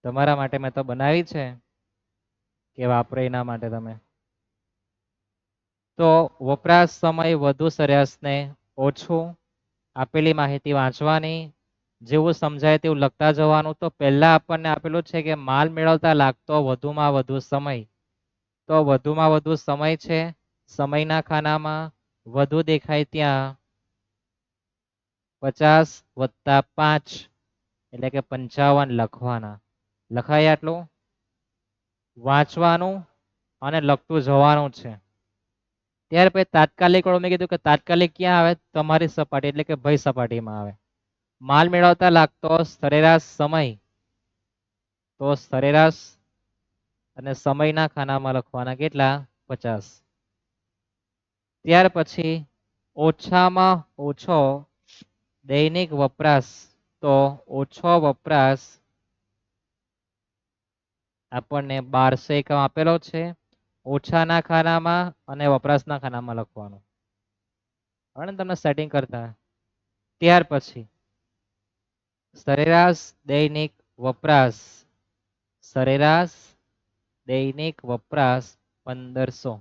તમારા માટે મેં તો બનાવી છે કે વાપરે એના માટે તમે. તો વપરાશ સમય વધુ સરેરાશને ઓછું, આપેલી માહિતી વાંચવાની, જેવું સમજાય તેવું લખતા જવાનું. તો પહેલા આપણને આપેલું છે કે માલ મેળવતા લાગતો વધુમાં વધુ સમય. તો વધુમાં વધુ સમય છે, સમયના ખાનામાં વધુ દેખાય ત્યાં 50 + 5 એટલે કે 55 લખવાના. લખાય આટલું? વાંચવાનું અને લખતું જવાનું છે. ત્યાર પછી તાત્કાલિક વાળું મેં કીધું કે તાત્કાલિક ક્યાં આવે? તમારી સપાટી એટલે કે ભય સપાટીમાં આવે. માલ મેળવતા લાગતો સરેરાશ સમય, તો સરેરાશ અને સમયના ખાનામાં લખવાના કેટલા? 50. ત્યાર પછી ઓછામાં ઓછો દૈનિક વપરાશ, તો ઓછો વપરાશ આપણને 1200 એકમ આપેલો છે. ઓછાના ખાનામાં અને વપરાશના ખાનામાં લખવાનું. હવે તમને સેટિંગ કરતા ત્યાર પછી સરેરાશ દૈનિક વપરાશ, સરેરાશ દૈનિક વપરાશ 1500.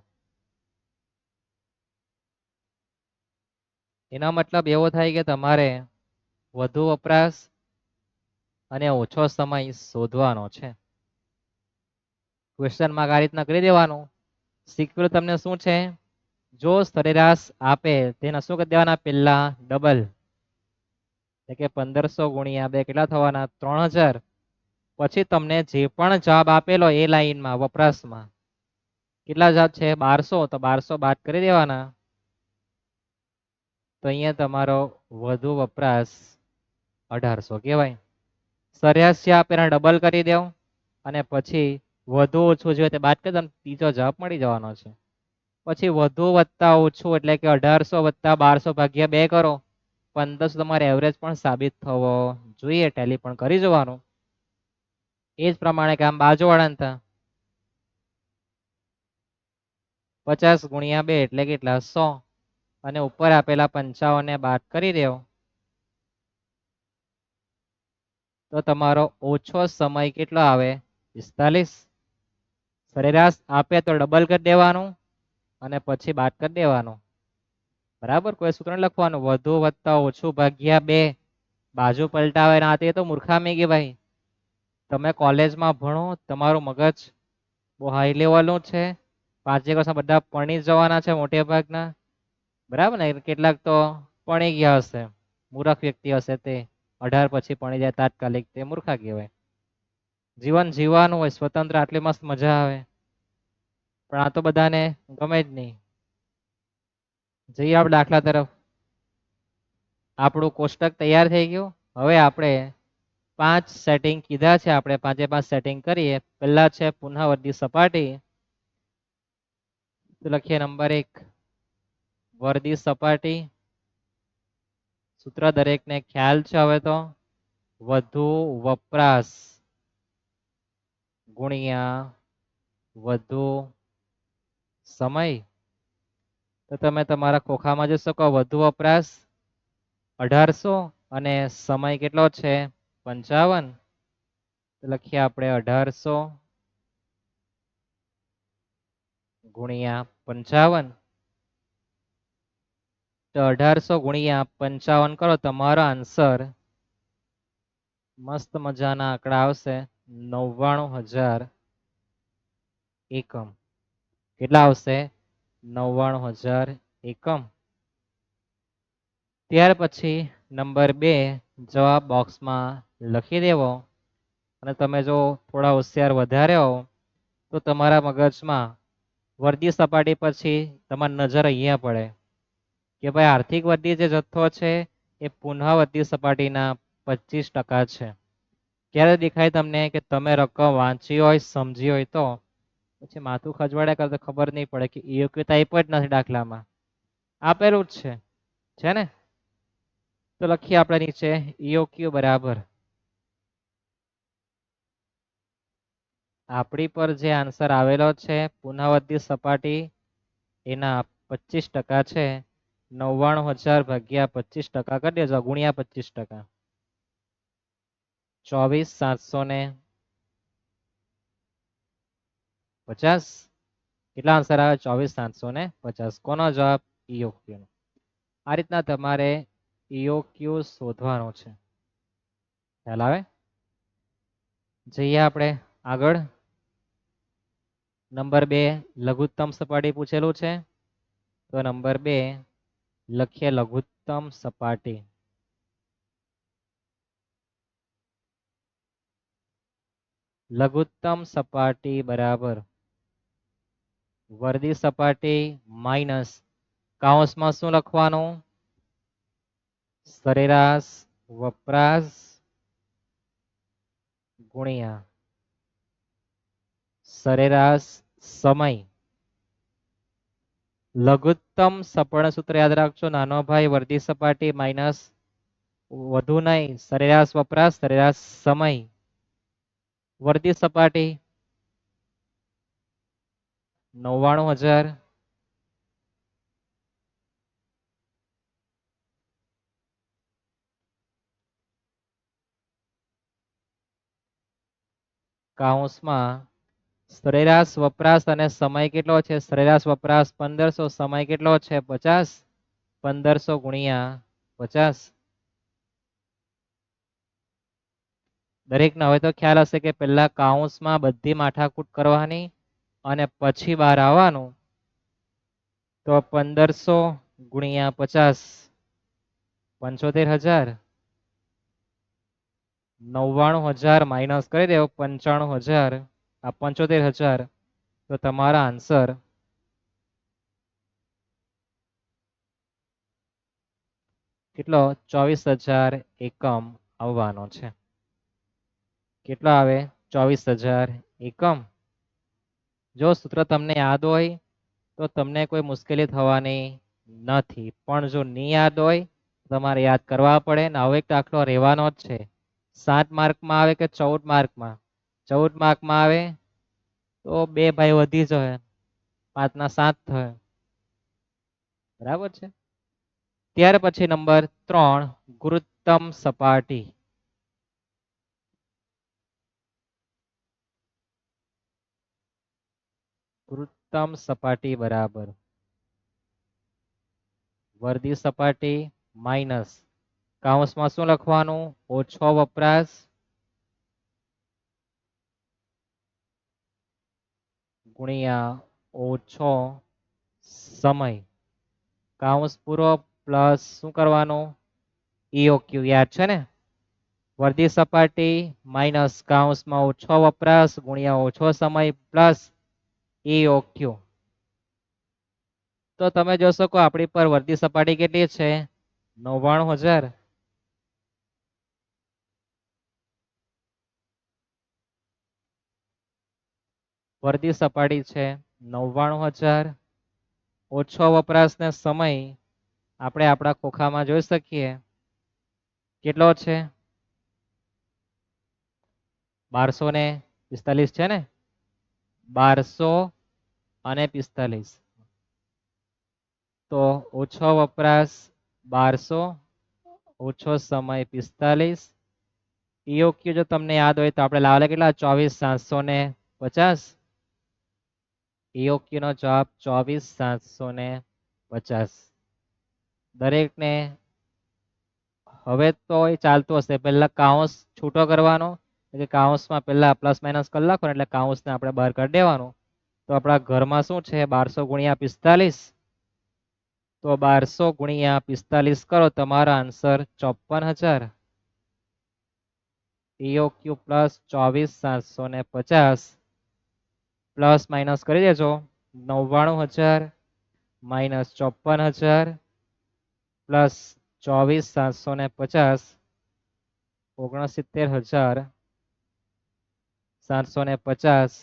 એનો મતલબ એવો થાય કે તમારે વધુ વપરાશ અને ઓછો સમય શોધવાનો છે. ક્વેશ્ચનમાં આ રીતના કરી દેવાનું. શીખવેલું તમને શું છે, જો સરેરાશ આપે તેના શું કરી દેવાના, પહેલા ડબલ, એટલે કે 1500 ગુણ્યા 2 કેટલા થવાના, 3000. પછી તમને જે પણ જવાબ આપેલો એ લાઈનમાં વપરાશમાં કેટલા જવાબ છે, 1200, તો 1200 બાદ કરી દેવાના. તો અહીંયા તમારો વધુ વપરાશ 1800 કહેવાય. સરેરાશ છે આપે એના ડબલ કરી દેવ અને પછી વધુ ઓછું જોઈએ તે બાદ કરી દો, ત્રીજો જવાબ મળી જવાનો છે. પછી વધુ વત્તા ઓછું એટલે કે 1800 વત્તા 1200 ભાગ્યા 2 કરો, 1500 તમારે એવરેજ પણ સાબિત થવો જોઈએ. ટેલી પણ કરી જવાનું. એ જ પ્રમાણે કે આમ બાજુવાળાને હતા 50 ગુણ્યા 2 એટલે કેટલા, 100. અને ઉપર આપેલા 55 ને બાદ કરી દેવ તો તમારો ઓછો સમય કેટલો આવે, 45. સરેરાશ આપે તો ડબલ કરી દેવાનું અને પછી બાદ કરી દેવાનું. બરાબર, કોઈ સૂત્ર લખવાનું. વધુ વત્તા ઓછું ભાગ્યા 2, બાજુ પલટાવે ના, તે તો મૂર્ખામી કે ભાઈ. તમે કોલેજમાં ભણો, તમારું મગજ બહુ હાઈ લેવલનું છે. 5 વર્ષમાં બધા પરણી જવાના છે મોટે ભાગના, બરાબર ને. કેટલાક તો પરણી ગયા હશે, મૂર્ખ વ્યક્તિ હશે તે 18 પછી પરણી જાય તાત્કાલિક, તે મૂર્ખા કહેવાય. જીવન જીવવાનું હોય સ્વતંત્ર, આટલી મસ્ત મજા આવે, પણ આ તો બધાને ગમે જ નહીં. જઈએ આપણે દાખલા તરફ. આપણું કોષ્ટક તૈયાર થઈ ગયું. હવે આપણે 5 સેટિંગ કીધા છે, આપણે 5 સેટિંગ કરીએ. પહેલા છે પુનઃવર્તી સપાટી, તો લખીએ નંબર 1 વર્દી સપાટી. સૂત્ર દરેકને ખ્યાલ છે હવે તો, વધુ વપરાશ ગુણ્યા વધુ સમય. તો તમે તમારા ખોખામાં જોઈ શકો, વધુ વપરાશ 1800 અને સમય કેટલો છે, 55. લખીએ આપણે 1800 ગુણ્યા 55. તો 1800 ગુણ્યા 55 કરો, તમારો આન્સર મસ્ત મજાના આંકડા આવશે, 99000 એકમ. કેટલા આવશે, 99000 એકમ. ત્યાર પછી નંબર 2 જવાબ બોક્સમાં લખી દેવો. અને તમે જો થોડા હોશિયાર વધારે હો તો તમારા મગજમાં વર્દી સપાટી પછી તમારી નજર અહીંયા પડે કે ભાઈ આર્થિક વૃદ્ધિ જે જથ્થો છે એ પુનઃવર્તી સપાટીના 25% છે. ક્યારે દેખાય તમને કે તમે રકમ વાંચી હોય, સમજી હોય તો. પછી માથું ખજવાડ્યા કરતા ખબર નહીં પડે કે યોગ્યતા આપ્યો જ નથી દાખલામાં, આપેલું જ છે ને. તો લખીએ આપણે નીચે EOQ બરાબર આપણી પર જે આન્સર આવેલો છે પુનઃવર્તી સપાટી એના 25% છે. 99000 ભાગ્યા 25% કરી દેજો, ગુણ્યા 25%. 24750. કેટલા આન્સર આવે, 24750. કોનો જવાબ, EOQ નો. આ રીતના તમારે EOQ શોધવાનો છે. ખ્યાલ આવે. જઈએ આપણે આગળ. નંબર 2 લઘુત્તમ સપાટી પૂછેલું છે, તો નંબર 2 લખીએ લઘુત્તમ સપાટી. લઘુત્તમ સપાટી બરાબર વર્દી સપાટી માઇનસ કૌંસમાં શું લખવાનું, સરેરાશ વપરાશ ગુણ્યા સરેરાશ સમય. લઘુત્તમ સપર્ણ સૂત્ર યાદ રાખજો, નાનો ભાઈ વર્દી સપાટી માઇનસ વધુ નહીં, સરેરાશ વપરાશ સરેરાશ સમય. વર્દી સપાટી 99000 . કૌંસમાં સરેરાશ વપરાશ અને સમય કેટલો છે? સરેરાશ વપરાશ 1500, સમય કેટલો છે? 50. 1500 ગુણ્યા 50. દરેકને હવે તો ખ્યાલ હશે કે પહેલા કૌંસમાં બધી માથાકૂટ કરવાની અને પછી બહાર આવવાનું. તો 1500 ગુણ્યા 50, 75,000. 99,000 માઇનસ કરી દેવો 95,000, આ 75,000. તો તમારા આન્સર કેટલો? 24,000 એકમ આવવાનો છે. કેટલો આવે? 24,000 એકમ. જો સૂત્ર તમને યાદ હોય તો તમને કોઈ મુશ્કેલી થવાની નથી, પણ જો નહીં યાદ હોય તમારે યાદ કરવા પડે. ને હવે એક દાખલો રહેવાનો જ છે. 7 માર્કમાં આવે કે 14 માર્કમાં? 14 માર્કમાં આવે તો 2 ભાઈ વધી જાય, 5 ના 7 થાય. બરાબર છે. ત્યાર પછી નંબર 3, ગુરુત્તમ સપાટી. ગુરુત્તમ સપાટી બરાબર વર્ધી સપાટી માઇનસ કૌંસમાં શું લખવાનું? ઓછો વપરાશ ગુણ્યા ઓછો સમય. કૌંસ પૂરો પ્લસ શું કરવાનું? EOQ. યાદ છે ને? વર્ધી સપાટી માઇનસ કૌંસમાં ઓછો વપરાશ ગુણ્યા ઓછો સમય પ્લસ EOQ. તો તમે જોશો કે આપણી પર વર્ધી સપાટી કેટલી છે? 99,000. વર્ધી સપાટી છે 99,000. ઓછો વપરાશ ને સમય આપણે આપણા ખોખામાં જોઈ શકીએ કેટલો છે? 1245 છે ને? 1245. તો ઓછો વપરાશ 1200, ઓછો સમય 45. EOQ જો તમને યાદ હોય તો આપણે લાવેલા કેટલા? 24,750. EOQ નો જવાબ 24,750. દરેકને હવે તો એ ચાલતું હશે. પહેલા કૌંસ છૂટો કરવાનો, એટલે કૌંસમાં પહેલા પ્લસ માઇનસ કરી નાખો એટલે કૌંસને આપણે બહાર કાઢી દેવાનું. તો આપણા ઘરમાં શું છે? 1200 ગુણ્યા 45. તો 1200 ગુણ્યા 45 કરો, તમારો answer 54,000. EOQ plus 24,750 plus minus કરી દેજો. 99,000 માઇનસ 54,000 પ્લસ 24,750 69,750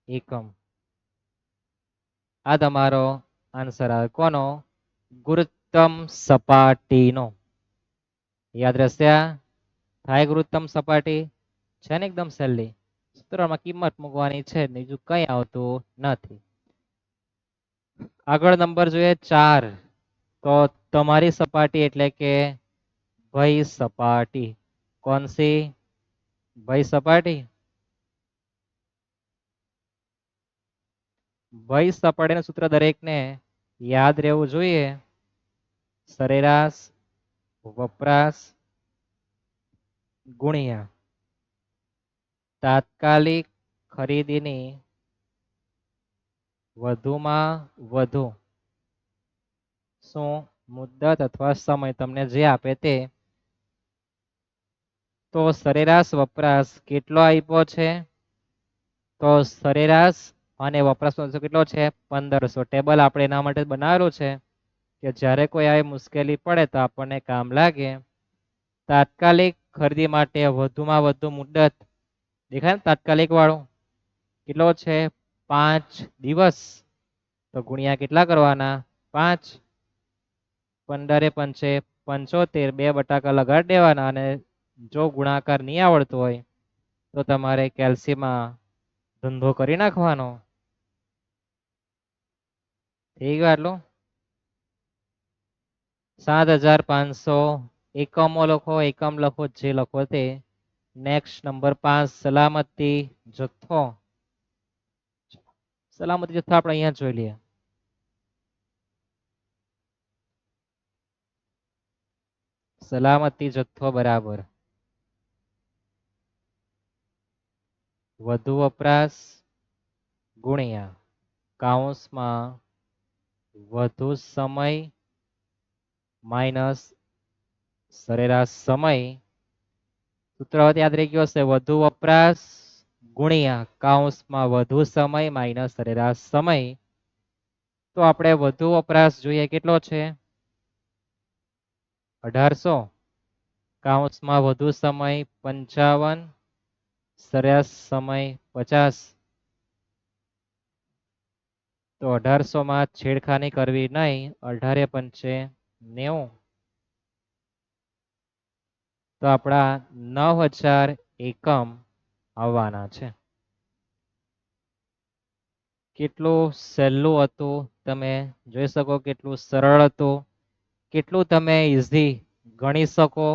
એકમ. આ તમારો આન્સર આવે કોનો? ગુરુત્તમ સપાટીનો. યાદ રહેશે? આ થાય ગુરુત્તમ સપાટી છે ને? એકદમ સહેલી. સૂત્રમાં કિંમત મૂકવાની છે, બીજું કઈ આવતું નથી. આગળ નંબર જોઈએ 4. તો તમારી સપાટી એટલે કે ભય સપાટી. કોણસી? ભય સપાટી. ભય સપાટીનું સૂત્ર દરેકને યાદ રહેવું જોઈએ. સરેરાશ વપરાશ ગુણ્યા તાત્કાલિક ખરીદીની વધુમાં વધુ શું મુદ્દત અથવા સમય તમને જે આપે તે. તો સરેરાશ વપરાશ કેટલો આપ્યો છે? તો સરેરાશ અને વપરાશ કેટલો છે? 1500. ટેબલ આપણે એના માટે બનાવેલું છે કે જ્યારે કોઈ આવી મુશ્કેલી પડે તો આપણને કામ લાગે. તાત્કાલિક ખરીદી માટે વધુમાં વધુ મુદ્દત દેખાય ને? તાત્કાલિક વાળું કેટલો છે? 5 દિવસ. તો ગુણ્યા કેટલા કરવાના? 5. 15 પંચે 75, 2 બટાકા લગાડી દેવાના. અને જો ગુણાકાર નહીં આવડતો હોય તો તમારે કેલ્સીમાં ધંધો કરી નાખવાનો. થઈ ગયું આટલું? 7,500 એકમો લખો, એકમ લખો, જે લખો તે. નેક્સ્ટ નંબર 5 સલામતી જથ્થો. સલામતી જથ્થો આપણે અહીંયા જોઈ લઈએ. સલામતી જથ્થો બરાબર વધુ વપરાશ ગુણ્યા કૌંસમાં વધુ સમય માઇનસ સરેરાશ સમય. સૂત્ર યાદ રહી ગયો હશે, વધુ વપરાશ ગુણ્યા કૌંસમાં વધુ સમય માઇનસ સરેરાશ સમય. તો આપણે વધુ વપરાશ જોઈએ કેટલો છે 1800, કૌંસમાં વધુ સમય 55, સરેરાશ સમય 50. તો 1800 માં છેડખાની કરવી નહીં, 18 પંચે 90. તો આપણા 9000 એકમ આવવાના છે. કેટલું સહેલું હતું તમે જોઈ શકો, કેટલું સરળ હતું, કેટલું તમે ઇઝી ગણી શકો,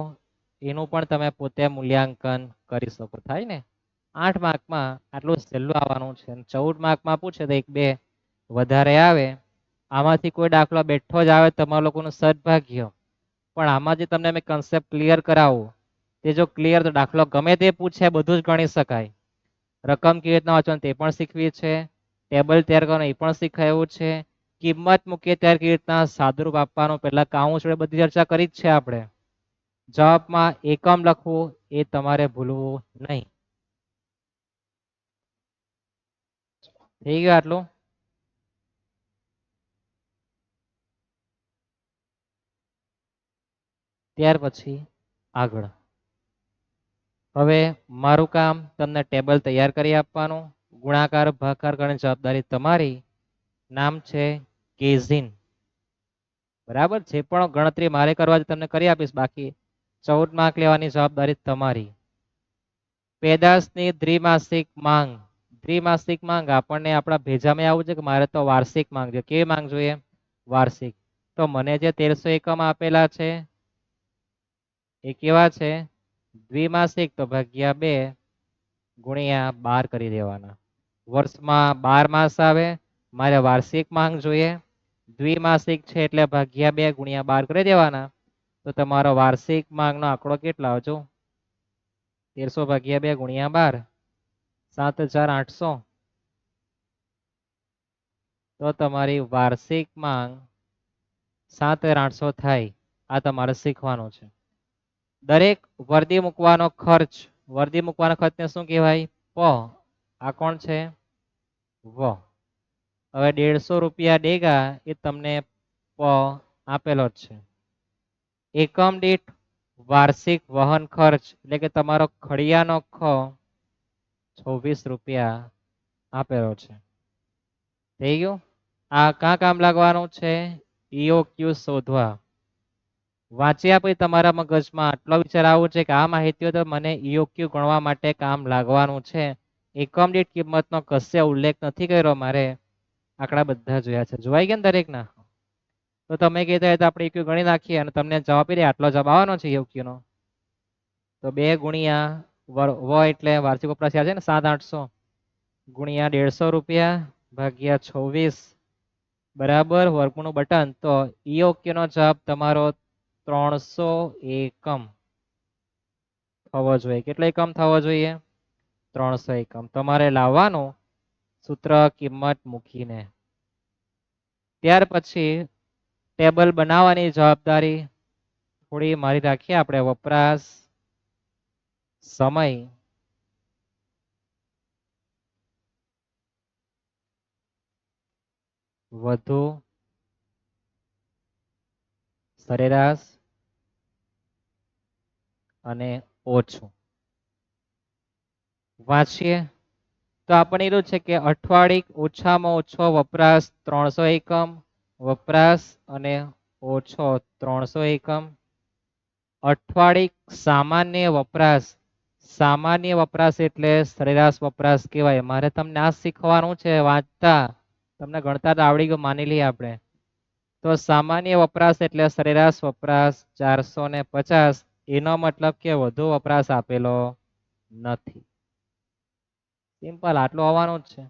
એનું પણ તમે પોતે મૂલ્યાંકન કરી શકો. થાય ને 8 માર્કમાં આટલું સહેલું આવવાનું છે. 14 માર્કમાં પૂછે તો 1-2 વધારે આવે. આમાંથી કોઈ દાખલો બેઠો જ આવે તમારા લોકોનું સદભાગ્ય, પણ આમાં જે તમને મેં કન્સેપ્ટ ક્લિયર કરાવું તે જો ક્લિયર, તો દાખલો ગમે તે પૂછે બધું જ ગણી શકાય. રકમ કેવી રીતના વાંચવાની તે પણ શીખવી છે, ટેબલ તૈયાર કરવાનું એ પણ શીખાયું છે, કિંમત મૂકીએ ત્યારે કેવી રીતના સાદુરૂપ આપવાનું, પહેલા કાઉન્સ જોડે બધી ચર્ચા કરી જ છે આપણે. જવાબમાં એકમ લખવું એ તમારે ભૂલવું નહીં. થઈ ગયું આટલું? ત્યાર પછી આગળ હવે મારું કામ તમને ટેબલ તૈયાર કરી આપવાનું, ગુણાકાર ભાગાકાર કરવાની જવાબદારી તમારી. નામ છે કેઝિન. બરાબર, જે પણ ગણતરી મારે કરવા તમને કરી આપીશ, બાકી 14 માર્ક લેવાની જવાબદારી તમારી. પેદાશની દ્વિમાસિક માંગ. દ્વિમાસિક માંગ આપણને આપણા ભેજામાં આવું છે કે મારે તો વાર્ષિક માંગ છે. કેવી માંગ જોઈએ? વાર્ષિક. તો મને જે 1300 એકમ આપેલા છે એ કેવા છે? દ્વિમાસિક. તો ભાગ્યા 2 ગુણ્યા 12 કરી દેવાના. વર્ષમાં 12 માસ આવે, મારે વાર્ષિક માંગ જોઈએ, દ્વિમાસિક છે એટલે ભાગ્યા 2 ગુણ્યા 12 કરી દેવાના. તો તમારો વાર્ષિક માંગનો આંકડો કેટલા આવજો? 1300 ભાગ્યા 2 ગુણ્યા 12, 7800. તો તમારી વાર્ષિક માંગ 7800 થાય. આ તમારે શીખવાનું છે. દરેક વર્દી મૂકવાનો ખર્ચ, વર્દી મૂકવાનો ખર્ચને શું કહેવાય? પ. આ કોણ છે? વ. હવે 150 રૂપિયા દેગા એ તમને પ આપેલો જ છે. એકમ દીઠ વાર્ષિક વહન ખર્ચ એટલે કે તમારો ખડિયાનો ખ 26 રૂપિયા આપેલો છે. થઈ ગયું? આ ક્યાં કામ લાગવાનું છે? EOQ શોધવા. વાંચ્યા પછી તમારા મગજમાં આટલો વિચાર આવો છે કે આ માહિતીઓ તો મને EOQ ગણવા માટે કામ લાગવાનું છે. એકમ દીઠ કિંમતનો કશે ઉલ્લેખ નથી કર્યો, મારે આંકડા બધા જોયા છે. જોવાઈ ગયા ને દરેકના? તો તમે કહેતા હોય તો આપણે EOQ ગણી નાખીએ અને તમને જવાબ આપી દે આટલો જવાબ આવવાનો છે EOQ નો. તો 2 ગુણ્યા વ એટલે વાર્ષિક વપરાશ છે ને 7800 ગુણ્યા 150 રૂપિયા ભાગ્યા 26 બરાબર વર્ગમૂળનું બટન. તો EOQ નો જવાબ તમારો 300 એકમ થવો જોઈએ. કેટલો એકમ થવો જોઈએ? 300 એકમ. તમારે લાવવાનું સૂત્ર કિંમત મૂકીને. ત્યાર પછી ટેબલ બનાવવાની જવાબદારી થોડી મારી રાખીએ આપણે. વપરાશ, સમય, વધુ સરેરાશ અને ઓછું. વાંચીએ તો આપણને એવું છે કે અઠવાડિક ઓછામાં ઓછો વપરાશ 300 એકમ, વપરાશ અને ઓછો 300 એકમ. અઠવાડિક સામાન્ય વપરાશ, સામાન્ય વપરાશ એટલે સરેરાશ વપરાશ કહેવાય. મારે તમને આ શીખવાનું છે. વાંચતા તમને ગણતા તો આવડી ગયું માની લઈએ આપણે. તો સામાન્ય વપરાશ એટલે સરેરાશ વપરાશ 450. એનો મતલબ કે વધુ વપરાશ આપેલો નથી. સિમ્પલ આટલું આવવાનું જ છે.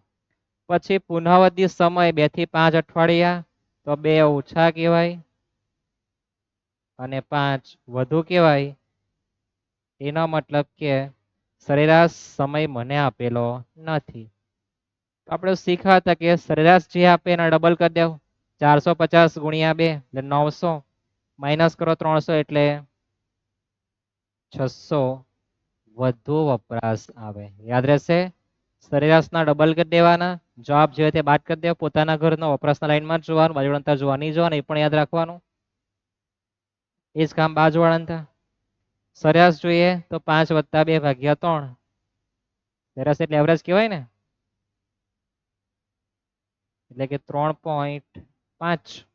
પછી પુનરાવર્તિત સમય 2 થી 5 અઠવાડિયા, તો 2 ઓછા કહેવાય અને 5 વધુ કહેવાય. એનો મતલબ કે સરેરાશ સમય મને આપેલો નથી. આપણે શીખ્યા હતા કે સરેરાશ જે આપે એના ડબલ કરી દેવ. 450 ગુણ્યા 2 એટલે 900, માઇનસ કરો 300 એટલે 600 વધુ વપરાશ આવે. યાદ રહેશે? સરેરાશના ડબલ કરી દેવાના, જવાબ જે હોય તે બાદ કરી દેવો. પોતાના ઘરનો વપરાશના લાઈનમાં જ જોવાનું, બાજુ અંતર જોવા નહીં જોવાનું, એ પણ યાદ રાખવાનું. એ જ કામ બાજુવાળા અંતર. સરેરાશ જોઈએ તો 5 + 2 / 3. સરેરાશ એટલે એવરેજ કહેવાય ને, એટલે કે 3.5. 5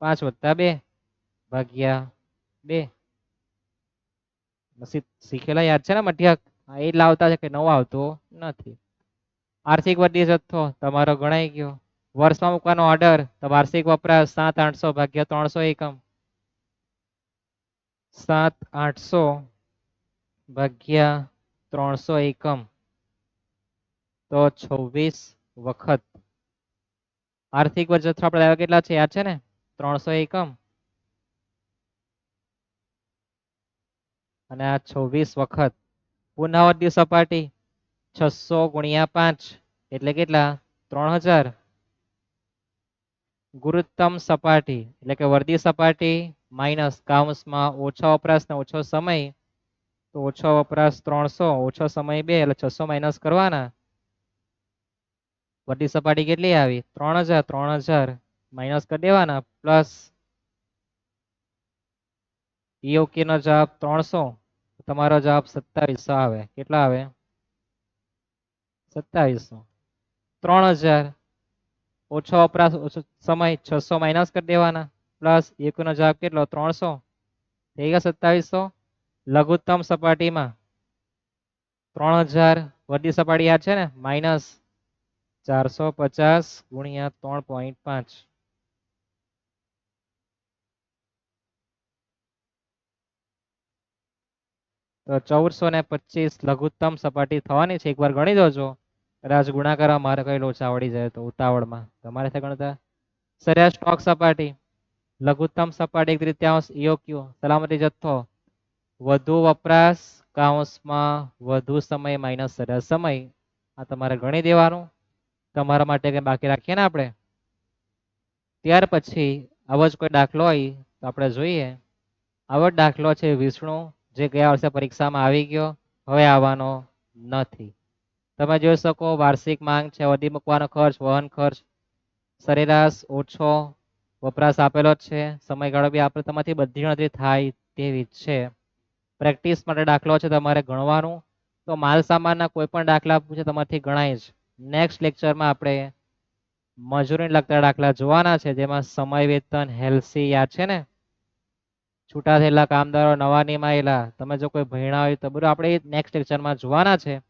+ 2 / 2. શીખેલા યાદ છે ને મઠિયા? એ લાવતા છે કે નવો આવતો નથી. આર્થિક વૃદ્ધિ જથ્થો તમારો ગણાઈ ગયો. વર્ષમાં મૂકવાનો ઓર્ડર તો વાર્ષિક વપરાશ 7,800 / 300 એકમ. 7,800 / 300 એકમ, તો 26 વખત. આર્થિક જથ્થો આપણે લાવ્યા કેટલા છે યાદ છે ને? 300 એકમ. અને આ 26 વખત. પુનરાવર્તિત સપાટી 600 × 5 એટલે કેટલા? 3000. ગુરુત્તમ સપાટી એટલે કે વર્ધી સપાટી માઇનસ કૌંસમાં ઓછો વપરાશ ને ઓછો સમય, તો ઓછો વપરાશ 300, ઓછો સમય 2 એટલે 600 માઇનસ કરવાના. વર્ધી સપાટી કેટલી આવી? 3000. 3000 માઇનસ કરી દેવાના, પ્લસ EOQ નો જવાબ 300, તમારો જવાબ 2700 આવે. કેટલા આવે? 2700. 3000 ઓછો વપરાશ ઓછો સમય 600 માઇનસ કરી દેવાના, પ્લસ EOQ નો જવાબ કેટલો? 300. થઈ ગયા 2700. લઘુત્તમ સપાટીમાં 3000 વર્ધી સપાટી યાદ છે ને? માઇનસ 450 × 3.5. તો 1425 લઘુત્તમ સપાટી થવાની છે. એકવાર ગણી દોજો. કદાચ ગુણાકાર મારે કઈ લોચા આવડી જાય તો ઉતાવળમાં તમારે ગણતા. સરેરાશ સ્ટોક સપાટી, લઘુત્તમ સપાટી 1/3 EOQ, સલામતી જથ્થો વધુ વપરાશ કૌંસમાં વધુ સમય માઇનસ સરેરાશ સમય. આ તમારે ગણી દેવાનું. તમારા માટે કઈ બાકી રાખીએ ને આપણે. ત્યાર પછી આવો જ કોઈ દાખલો હોય તો આપણે જોઈએ. આવો દાખલો છે વિષ્ણુ, જે ગયા વર્ષે પરીક્ષામાં આવી ગયો, હવે આવવાનો નથી. તમે જોઈ શકો વાર્ષિક માંગ છે, વધી મૂકવાનો ખર્ચ, વહન ખર્ચ, સરેરાશ ઓછો વપરાશ આપેલો જ છે, સમયગાળો બી આપણે તમારાથી બધી ગણતરી થાય તેવી જ છે. પ્રેક્ટિસ માટે દાખલો છે તમારે ગણવાનું. તો માલ સામાનના કોઈ પણ દાખલા પૂછે તમારાથી ગણાય જ. નેક્સ્ટ લેક્ચરમાં આપણે મજૂરીને લગતા દાખલા જોવાના છે, જેમાં સમય, વેતન, હેલ્સી યાદ છે ને? છૂટા થયેલા કામદારો, નવા નિમાયેલા, તમે જો કોઈ ભણ્યા હોય તો બધું આપણે નેક્સ્ટ લેક્ચરમાં જોવાના છે.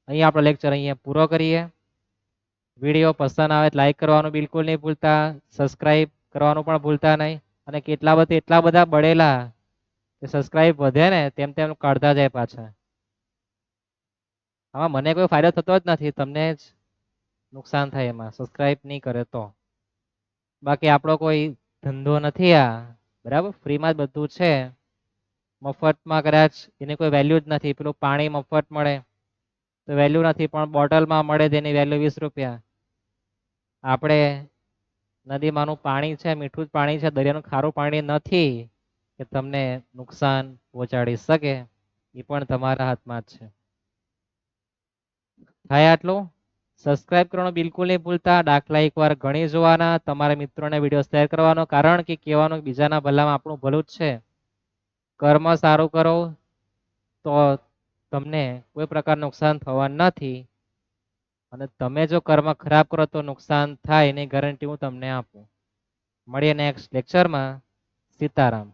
અહીંયા આપણો લેક્ચર અહીંયા પૂરો કરીએ. વિડીયો પસંદ આવે તો લાઈક કરવાનું બિલકુલ નહીં ભૂલતા, સબસ્ક્રાઈબ કરવાનું પણ ભૂલતા નહીં. અને એટલા બધા બળેલા કે સબસ્ક્રાઈબ વધે ને તેમ તેમ કાઢતા જાય પાછા. આમાં મને કોઈ ફાયદો થતો જ નથી, તમને જ નુકસાન થાય એમાં સબસ્ક્રાઈબ નહીં કરે તો. બાકી આપણો કોઈ ધંધો નથી આ, બરાબર? ફ્રીમાં જ બધું છે. મફતમાં કદાચ એની કોઈ વેલ્યુ જ નથી. પેલું પાણી મફત મળે તો વેલ્યુ નથી, પણ બોટલમાં મળે તેની વેલ્યુ 20 રૂપિયા. આપણે નદીમાંનું પાણી છે, મીઠું જ પાણી છે, દરિયાનું ખારું પાણી નથી કે તમને નુકસાન પહોંચાડી શકે. એ પણ તમારા હાથમાં જ છે. થાય આટલું. સબસ્ક્રાઇબ કરવાનું બિલકુલ નહીં ભૂલતા. દાખલા એકવાર ગણી જોવાના, તમારા મિત્રોને વિડીયો શેર કરવાનો, કારણ કે કહેવાનું બીજાના ભલામાં આપણું ભલું જ છે. કર્મ સારું કરો તો તમને કોઈ પ્રકાર નુકસાન થવાનું નથી, અને તમે જો કર્મ ખરાબ કરો તો નુકસાન થાય એની ગેરંટી હું તમને આપું. મળીએ નેક્સ્ટ લેક્ચરમાં. સીતારામ.